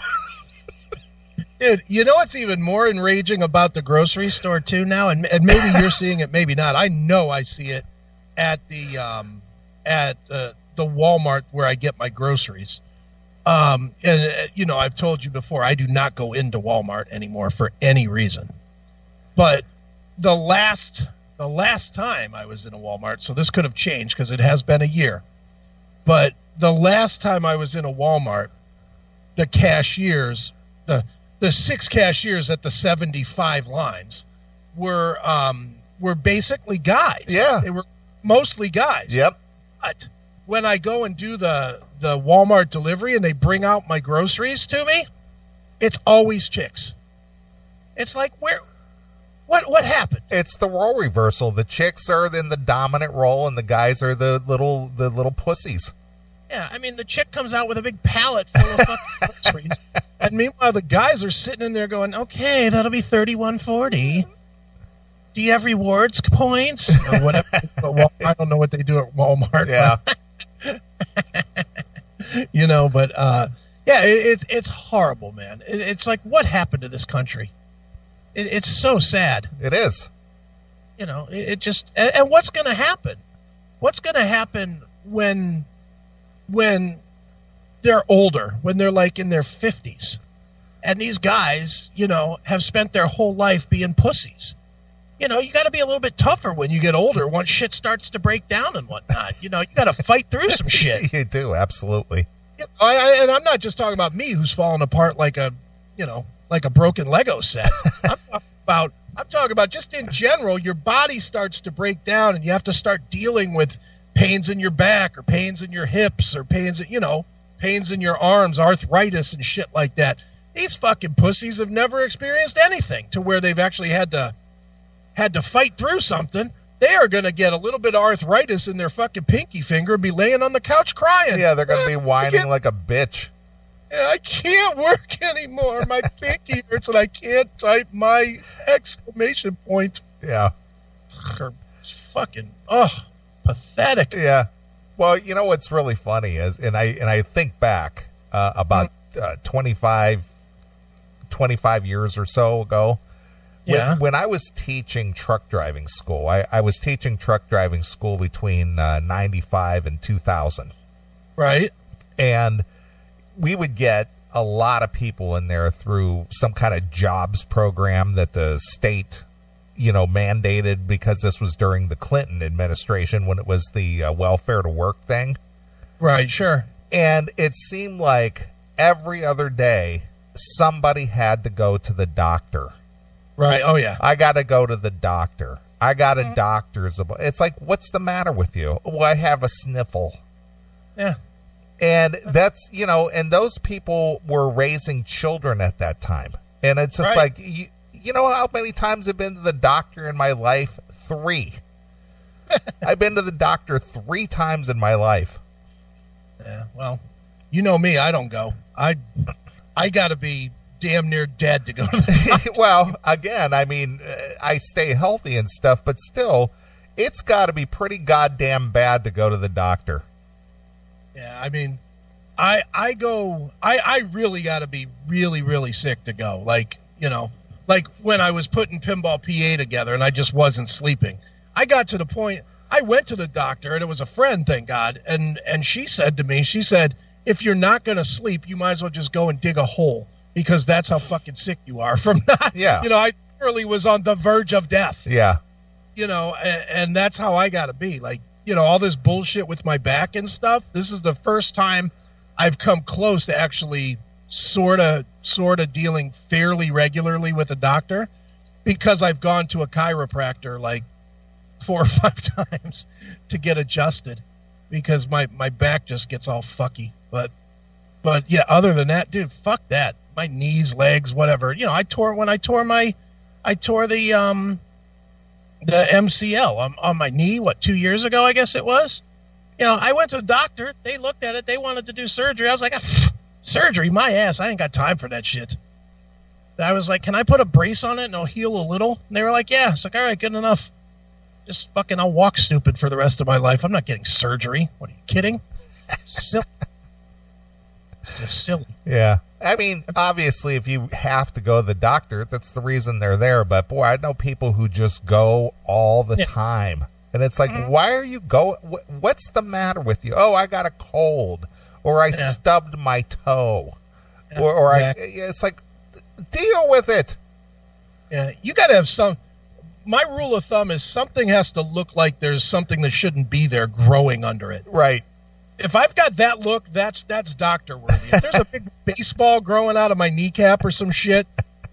Dude, you know what's even more enraging about the grocery store too now, and maybe you're seeing it, maybe not. I know I see it at the Walmart where I get my groceries. And I've told you before, I do not go into Walmart anymore for any reason. But the last time I was in a Walmart, so this could have changed because it has been a year. But the last time I was in a Walmart, the cashiers, the 6 cashiers at the 75 lines were basically guys. Yeah. They were mostly guys. Yep. But when I go and do the Walmart delivery and they bring out my groceries to me, it's always chicks. It's like, what happened? It's the role reversal. The chicks are in the dominant role and the guys are the little pussies. Yeah, I mean, the chick comes out with a big pallet full of fucking groceries, and meanwhile the guys are sitting in there going, "Okay, that'll be $31.40. Do you have rewards points or whatever?" I don't know what they do at Walmart. Yeah. It's horrible, man. It's like, what happened to this country? It's so sad. It is. It just, and what's going to happen? What's going to happen when they're older, when they're like in their 50s? And these guys, you know, have spent their whole life being pussies. You know, you got to be a little bit tougher when you get older, once shit starts to break down and whatnot. You know, you got to fight through some shit. You do, absolutely. You know, and I'm not just talking about me, who's falling apart like a, you know, like a broken Lego set. I'm talking about just in general, your body starts to break down, and you have to start dealing with pains in your back or pains in your hips or pains, you know, pains in your arms, arthritis and shit like that. These fucking pussies have never experienced anything to where they've actually had to fight through something. They are going to get a little bit of arthritis in their fucking pinky finger and be laying on the couch crying. Yeah, they're going to be whining like a bitch. I can't work anymore. My pinky hurts and I can't type my exclamation point. Yeah. Fucking, pathetic. Yeah. Well, you know what's really funny is, and I think back about 25 years or so ago. Yeah. When I was teaching truck driving school, I was teaching truck driving school between 95 and 2000. Right. And we would get a lot of people in there through some kind of jobs program that the state, you know, mandated, because this was during the Clinton administration when it was the welfare to work thing. Right, sure. And it seemed like every other day somebody had to go to the doctor. Right. Oh, yeah. I got to go to the doctor. I got a doctor's. It's like, what's the matter with you? Well, I have a sniffle. Yeah. And that's, you know, and those people were raising children at that time. And it's just like, you know how many times I've been to the doctor in my life? 3. I've been to the doctor 3 times in my life. Yeah, well, you know me, I don't go. I got to be damn near dead to go to the doctor. Well, again, I mean, I stay healthy and stuff, but still, it's got to be pretty goddamn bad to go to the doctor. Yeah, I mean, I really got to be really, really sick to go. Like, you know, like when I was putting Pinball PA together and I just wasn't sleeping. I got to the point, I went to the doctor, and it was a friend, thank God, and she said to me, she said, if you're not going to sleep, you might as well just go and dig a hole, because that's how fucking sick you are from not, yeah. You know, I literally was on the verge of death. Yeah. You know, and that's how I got to be. Like, you know, all this bullshit with my back and stuff, this is the first time I've come close to actually sort of dealing fairly regularly with a doctor, because I've gone to a chiropractor like 4 or 5 times to get adjusted, because my back just gets all fucky. But yeah, other than that, dude, fuck that. My knees, legs, whatever. You know, I tore the MCL on my knee, 2 years ago, I guess it was. You know, I went to the doctor. They looked at it. They wanted to do surgery. I was like, surgery, my ass. I ain't got time for that shit. I was like, can I put a brace on it and it'll heal a little? And they were like, yeah. It's like, all right, good enough. Just fucking, I'll walk stupid for the rest of my life. I'm not getting surgery. What, are you kidding? Silly. It's just silly. Yeah. I mean, obviously, if you have to go to the doctor, that's the reason they're there. But, boy, I know people who just go all the time. And it's like, why are you going? What's the matter with you? Oh, I got a cold. Or I stubbed my toe. Yeah, or exactly. It's like, deal with it. Yeah, you got to have some. My rule of thumb is something has to look like there's something that shouldn't be there growing under it. Right. If I've got that look, that's doctor worthy. If there's a big baseball growing out of my kneecap or some shit,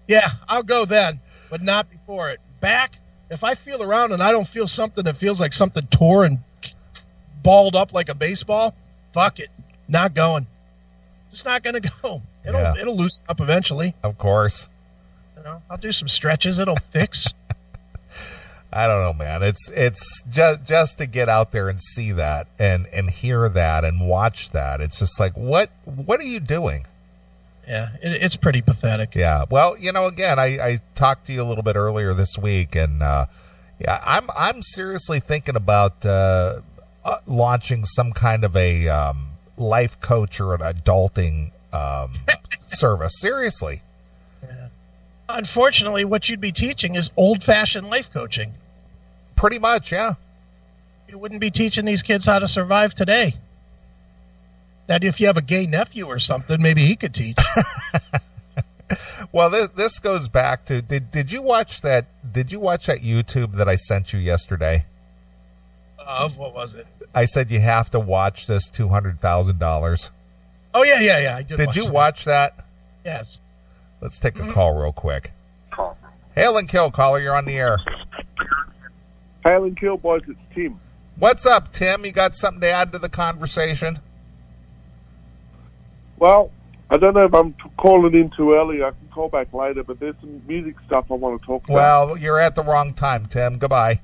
yeah, I'll go then, but not before it. Back, if I feel around and I don't feel something that feels like something tore and balled up like a baseball, fuck it, not going. Just not gonna go. It'll loosen up eventually. Of course. You know, I'll do some stretches. It'll fix. I don't know, man. It's just to get out there and see that and hear that and watch that. It's just like, what are you doing? Yeah, it's pretty pathetic. Yeah. Well, you know, again, I talked to you a little bit earlier this week, and I'm seriously thinking about launching some kind of a life coach or an adulting service. Seriously. Yeah. Unfortunately, what you'd be teaching is old-fashioned life coaching. Pretty much, yeah. You wouldn't be teaching these kids how to survive today. That if you have a gay nephew or something, maybe he could teach. Well, this goes back to did you watch that YouTube that I sent you yesterday? What was it? I said you have to watch this $200,000. Oh yeah. I did you watch that? Yes. Let's take a call real quick. Hail and kill, caller. You're on the air. Hail and kill, boys. It's Tim. What's up, Tim? You got something to add to the conversation? Well, I don't know if I'm calling in too early. I can call back later, but there's some music stuff I want to talk about. Well, you're at the wrong time, Tim. Goodbye.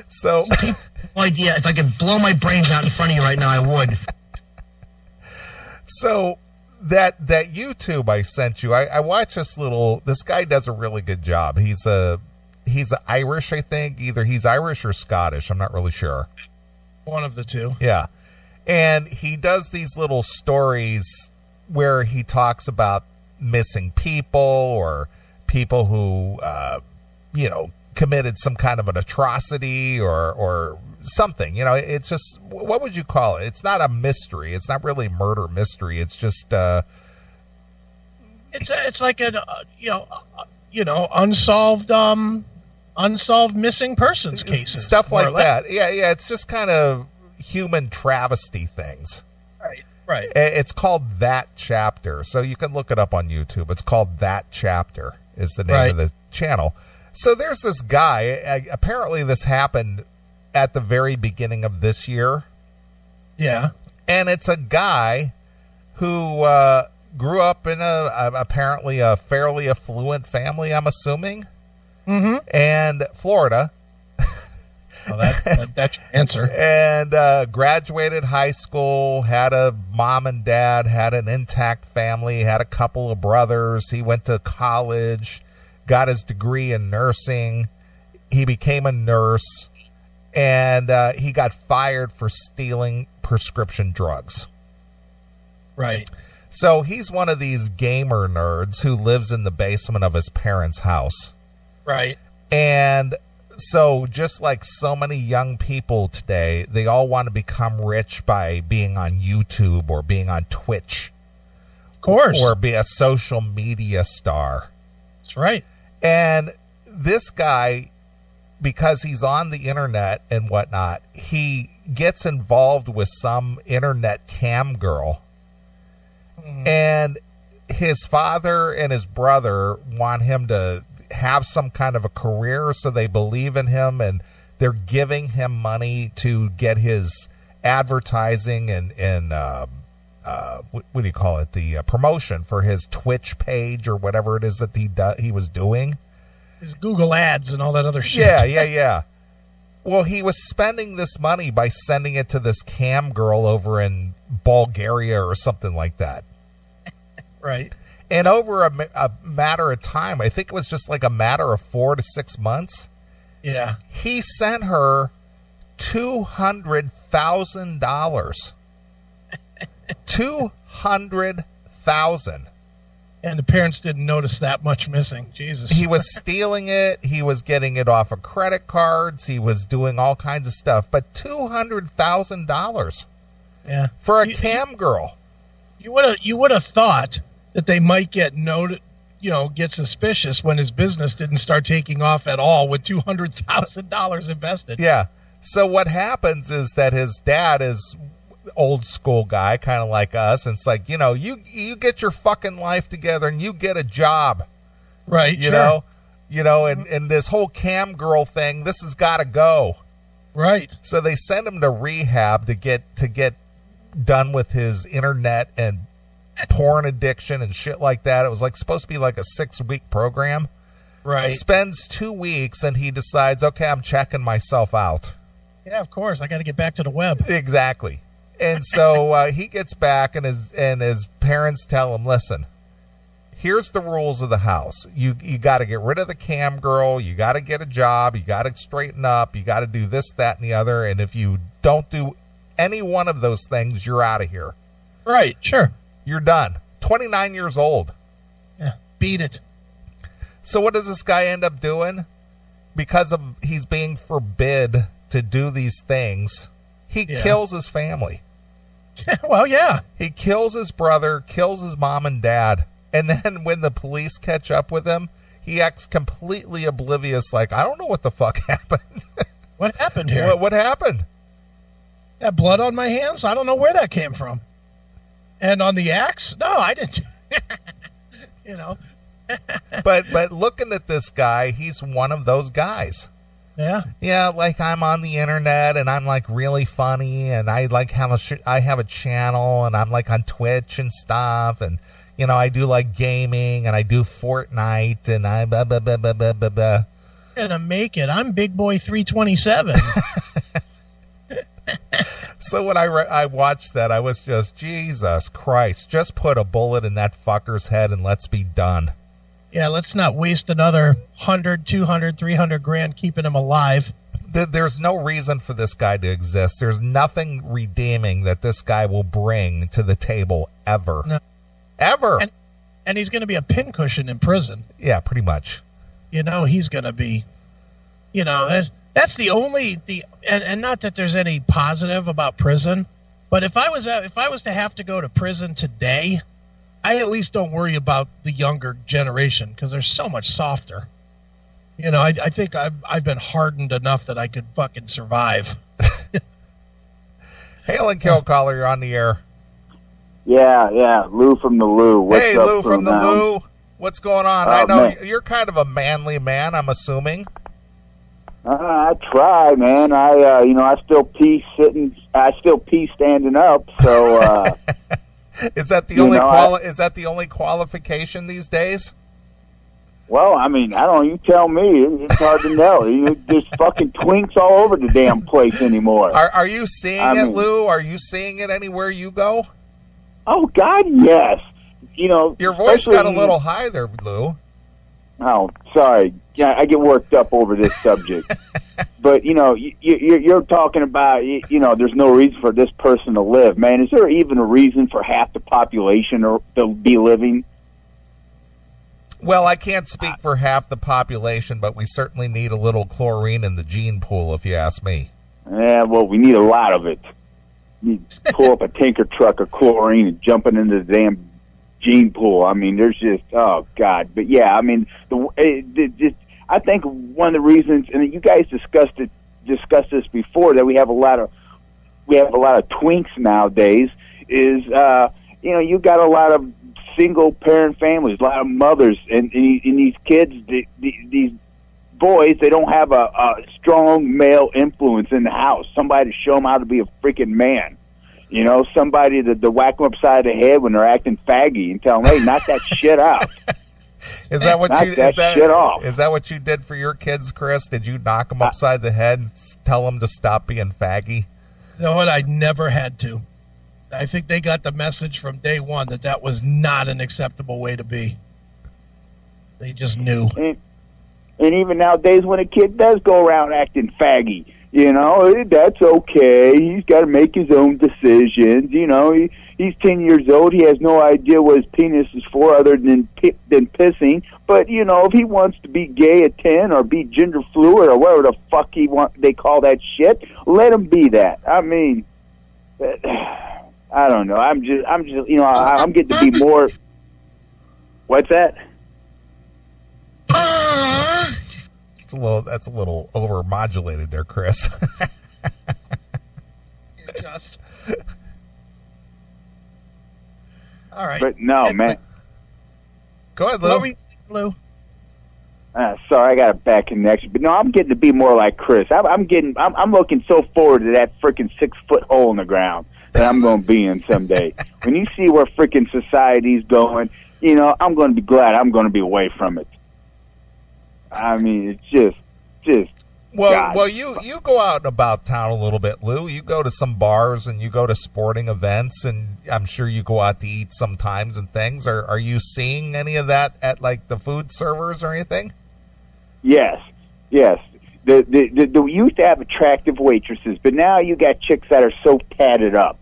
So, no idea. If I could blow my brains out in front of you right now, I would. So that YouTube I sent you, I watched this guy does a really good job. He's Irish, I think. Either he's Irish or Scottish. I'm not really sure. One of the two. Yeah. And he does these little stories where he talks about missing people or people who, committed some kind of an atrocity or something. It's just, what would you call it? It's not a mystery. It's not really murder mystery. It's just it's like an unsolved missing persons cases, stuff like that. Yeah. It's just kind of human travesty things. Right. It's called That Chapter, so you can look it up on YouTube. It's called That Chapter is the name of the channel. So there's this guy. Apparently, this happened at the very beginning of this year. Yeah. And it's a guy who grew up in apparently a fairly affluent family, I'm assuming. Mm-hmm. And Florida. Well, that's your answer. And graduated high school, had a mom and dad, had an intact family, had a couple of brothers. He went to college, got his degree in nursing. He became a nurse, and he got fired for stealing prescription drugs. Right. So he's one of these gamer nerds who lives in the basement of his parents' house. Right. And so just like so many young people today, they all want to become rich by being on YouTube or being on Twitch. Of course. Or be a social media star. That's right. And this guy, because he's on the internet and whatnot, he gets involved with some internet cam girl. Mm-hmm. And his father and his brother want him to have some kind of a career, so they believe in him, and they're giving him money to get his advertising and what do you call it? The promotion for his Twitch page or whatever it is that he was doing. His Google ads and all that other shit. Yeah. Well, he was spending this money by sending it to this cam girl over in Bulgaria or something like that. Right. And over a matter of time, I think it was just like a matter of 4 to 6 months. Yeah. He sent her $200,000. $200,000. And the parents didn't notice that much missing. Jesus. He was stealing it. He was getting it off of credit cards. He was doing all kinds of stuff. But $200,000. Yeah. For a cam girl. You would have thought that they might get suspicious when his business didn't start taking off at all with $200,000 invested. Yeah. So what happens is that his dad is old school guy, kind of like us, and it's like, you get your fucking life together and you get a job. Right. You know, and this whole cam girl thing, this has got to go. Right. So they send him to rehab to get done with his internet and porn addiction and shit like that. It was supposed to be like a 6-week program. Right. Spends 2 weeks and he decides, okay, I'm checking myself out. Yeah, of course. I got to get back to the web. Exactly. And so he gets back and his parents tell him, listen, here's the rules of the house. You got to get rid of the cam girl. You got to get a job. You got to straighten up. You got to do this, that, and the other. And if you don't do any one of those things, you're out of here. Right. Sure. You're done. 29 years old. Yeah. Beat it. So what does this guy end up doing? Because of he's being forbid to do these things, he kills his family. Well, yeah. He kills his brother, kills his mom and dad, and then when the police catch up with him, he acts completely oblivious, like, I don't know what the fuck happened. What happened here? What happened? That blood on my hands? I don't know where that came from. And on the axe? No, I didn't. You know. But looking at this guy, he's one of those guys. Yeah. Yeah, like I'm on the internet and I'm like really funny and I like I have a channel and I'm like on Twitch and stuff and you know I do like gaming and I do Fortnite and I blah blah blah blah blah blah blah. Gonna make it. I'm Big Boy 327. So when I watched that, I was just, Jesus Christ, just put a bullet in that fucker's head and let's be done. Yeah, let's not waste another 100, 200, 300 grand keeping him alive. There's no reason for this guy to exist. There's nothing redeeming that this guy will bring to the table ever. No. Ever. And he's going to be a pincushion in prison. Yeah, pretty much. You know, he's going to be, you know, that's the only, and not that there's any positive about prison, but if I was to have to go to prison today, I at least don't worry about the younger generation because they're so much softer. You know, I think I've been hardened enough that I could fucking survive. Hail and kill caller, you're on the air. Yeah, Lou from the Lou. What's hey, up, Lou from the Lou. What's going on? I know you're kind of a manly man, I'm assuming. I try, man. I still pee sitting. I still pee standing up. So. Is that the is that the only qualification these days? Well, I mean, I don't know. You tell me. It's hard to know. There's fucking twinks all over the damn place anymore. Are you seeing it, Lou? Are you seeing it anywhere you go? Oh God, yes. You know, your voice got a little high there, Lou. Oh, sorry. Yeah, I get worked up over this subject. But, you know, you're talking about, you know, there's no reason for this person to live. Man, is there even a reason for half the population to be living? Well, I can't speak for half the population, but we certainly need a little chlorine in the gene pool, if you ask me. Yeah, well, we need a lot of it. You pull up a tanker truck of chlorine and jumping into the damn gene pool. I mean, there's just, oh God. But yeah, I mean, I think one of the reasons, and you guys discussed this before, that we have a lot of twinks nowadays is, you know, you got a lot of single parent families, a lot of mothers, and these kids, these boys, they don't have a strong male influence in the house. Somebody to show them how to be a freaking man. You know, somebody to whack them upside the head when they're acting faggy and tell them, hey, knock that shit out. Is that what shit off. Is that what you did for your kids, Chris? Did you knock them upside the head and tell them to stop being faggy? You know what? I never had to. I think they got the message from day one that was not an acceptable way to be. They just knew. And even nowadays, when a kid does go around acting faggy, you know, that's okay. He's got to make his own decisions. You know, he's 10 years old. He has no idea what his penis is for other than pissing. But, you know, if he wants to be gay at 10 or be gender fluid or whatever the fuck they call that shit, let him be that. I mean, I don't know. I'm just, you know, I'm getting to be more. What's that? That's a little over-modulated there, Chris. Just. All right. But no, man. Go ahead, Lou. What were you saying, Lou? Sorry, I got a bad connection. But no, I'm getting to be more like Chris. I'm looking so forward to that freaking 6-foot hole in the ground that I'm going to be in someday. When you see where freaking society's going, you know, I'm going to be glad I'm going to be away from it. I mean, it's just. Well, you go out and about town a little bit, Lou. You go to some bars and you go to sporting events, and I'm sure you go out to eat sometimes and things. Are you seeing any of that at like the food servers or anything? Yes. We used to have attractive waitresses, but now you got chicks that are so padded up.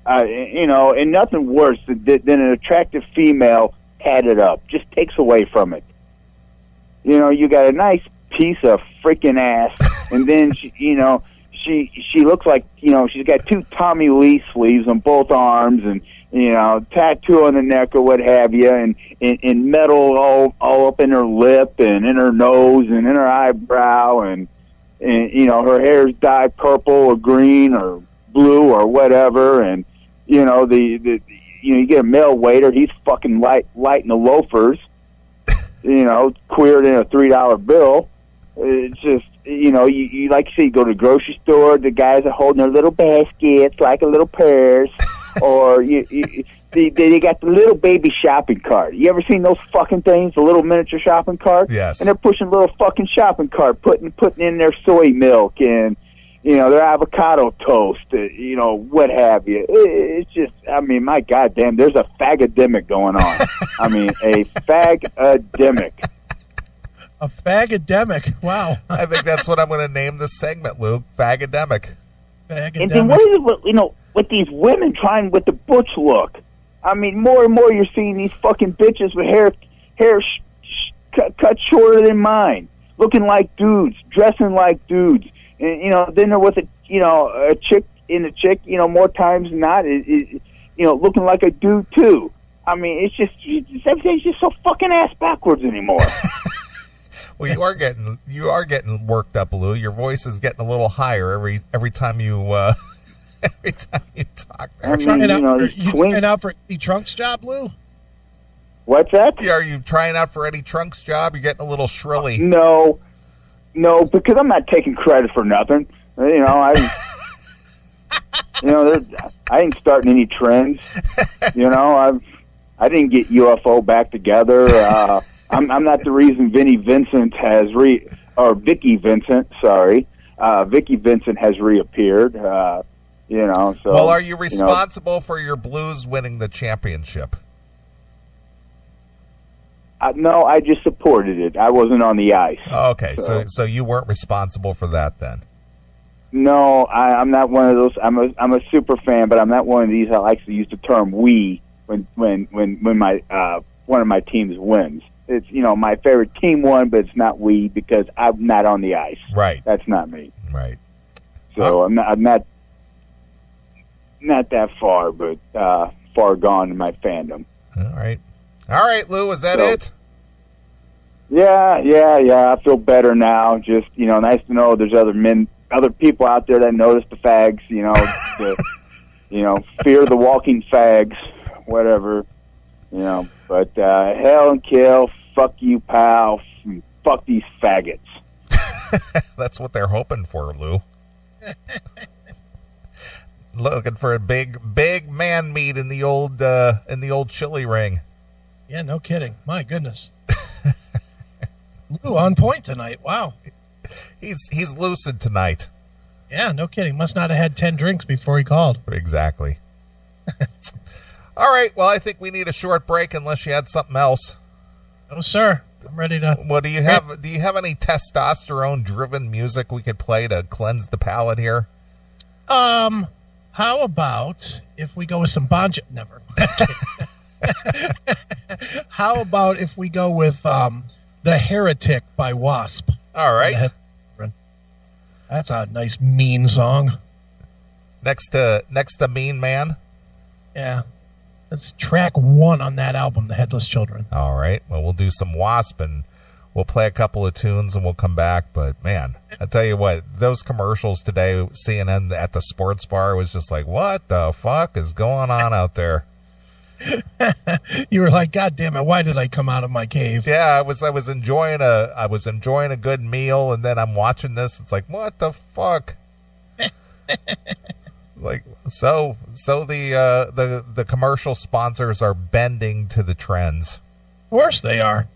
You know, and nothing worse than an attractive female padded up. Just takes away from it. You know, you got a nice piece of freaking ass, and then she looks like, you know, she's got 2 Tommy Lee sleeves on both arms, and, you know, tattoo on the neck or what have you, and metal all up in her lip and in her nose and in her eyebrow, and you know, her hair's dyed purple or green or blue or whatever, and you know, you get a male waiter, he's fucking lighting the loafers, you know, queered in a $3 bill. It's just, you know, you like to see, you go to the grocery store, the guys are holding their little baskets like a little purse, or they got the little baby shopping cart. You ever seen those fucking things, the little miniature shopping cart? Yes. And they're pushing a little fucking shopping cart, putting in their soy milk and, you know, their avocado toast, you know, what have you. It's just, I mean, my goddamn, there's a fagademic going on. I mean, a fagademic. A fagademic. Wow. I think that's what I'm going to name this segment, Luke. Fagademic. And then what is it, you know, with these women trying with the butch look? I mean, more and more you're seeing these fucking bitches with hair cut shorter than mine, looking like dudes, dressing like dudes. And, you know, then they're with a chick, you know, more times than not, you know, looking like a dude too. I mean, everything's just so fucking ass backwards anymore. Well, you are getting worked up, Lou. Your voice is getting a little higher every time you talk. Are you trying out for Eddie Trunk's job, Lou? What's that? Yeah, are you trying out for Eddie Trunk's job? You're getting a little shrilly. No, because I'm not taking credit for nothing. You know, I ain't starting any trends. You know, I didn't get UFO back together. I'm not the reason Vicky Vincent has reappeared. You know, so. Well, are you responsible for your Blues winning the championship? No, I just supported it. I wasn't on the ice. Oh, okay, so you weren't responsible for that then. No, I'm not one of those. I'm a super fan, but I'm not one of these. I like to use the term "we" when my one of my teams wins. It's, you know, my favorite team won, but it's not we because I'm not on the ice. Right. That's not me. Right. So I'm not that far, but far gone in my fandom. All right, Lou, is that it? Yeah. I feel better now. Just, you know, nice to know there's other people out there that notice the fags. You know, you know, fear the walking fags, whatever. You know, but hell and kill, fuck you, pal, fuck these faggots. That's what they're hoping for, Lou. Looking for a big man meat in the old chili ring. Yeah, no kidding. My goodness. Lou on point tonight. Wow. He's lucid tonight. Yeah, no kidding. Must not have had 10 drinks before he called. Exactly. All right, well, I think we need a short break unless you had something else. No, sir. I'm ready to... Well, do you have any testosterone-driven music we could play to cleanse the palate here? How about if we go with some Never. How about if we go with The Heretic by Wasp? All right. That's a nice mean song. Next to Mean Man? Yeah. That's track 1 on that album, The Headless Children. All right. Well, we'll do some Wasp, and we'll play a couple of tunes, and we'll come back. But, man, I tell you what, those commercials today, CNN at the sports bar, was just like, what the fuck is going on out there? You were like, God damn it, why did I come out of my cave? Yeah, I was enjoying a good meal, and then I'm watching this. It's like, what the fuck? Like, so the commercial sponsors are bending to the trends. Of course they are.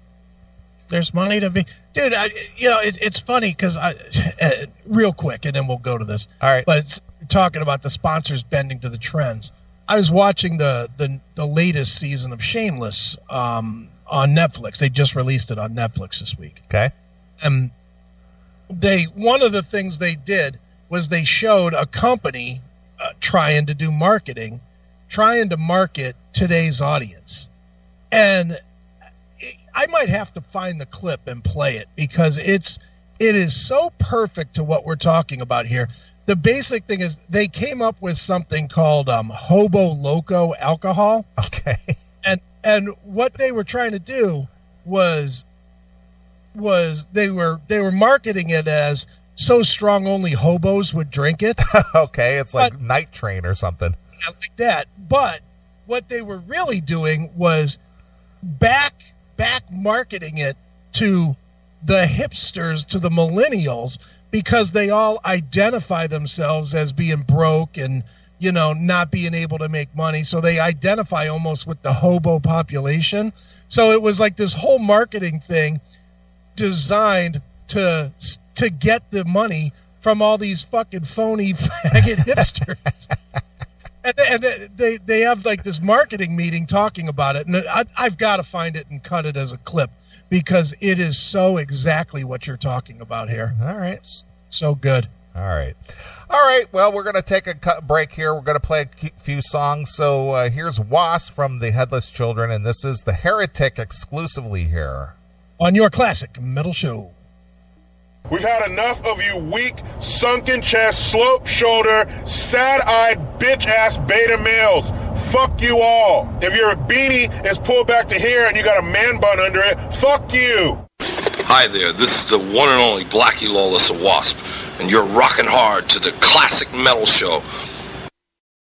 There's money to be, dude. It's funny because real quick, and then we'll go to this. All right. But it's talking about the sponsors bending to the trends. I was watching the latest season of Shameless on Netflix. They just released it on Netflix this week. Okay. And one of the things they did was they showed a company trying to do marketing, trying to market today's audience. And I might have to find the clip and play it because it is so perfect to what we're talking about here. the basic thing is they came up with something called Hobo Loco alcohol. Okay. And what they were trying to do was they were marketing it as so strong only hobos would drink it. Okay, it's like Night Train or something. Yeah, like that. But what they were really doing was back marketing it to the hipsters, to the millennials, because they all identify themselves as being broke and, you know, not being able to make money. So they identify almost with the hobo population. So it was like this whole marketing thing designed to get the money from all these fucking phony faggot hipsters. And they have like this marketing meeting talking about it. And I've got to find it and cut it as a clip, because it is so exactly what you're talking about here. All right. It's so good. All right. Well, we're going to take a break here. We're going to play a few songs. So here's Wasp from the Headless Children, and this is The Heretic exclusively here on your classic metal show. We've had enough of you weak, sunken chest, slope shoulder, sad-eyed, bitch-ass beta males. Fuck you all. If your beanie is pulled back to here and you got a man bun under it, fuck you. Hi there, this is the one and only Blackie Lawless of Wasp, and you're rocking hard to the classic metal show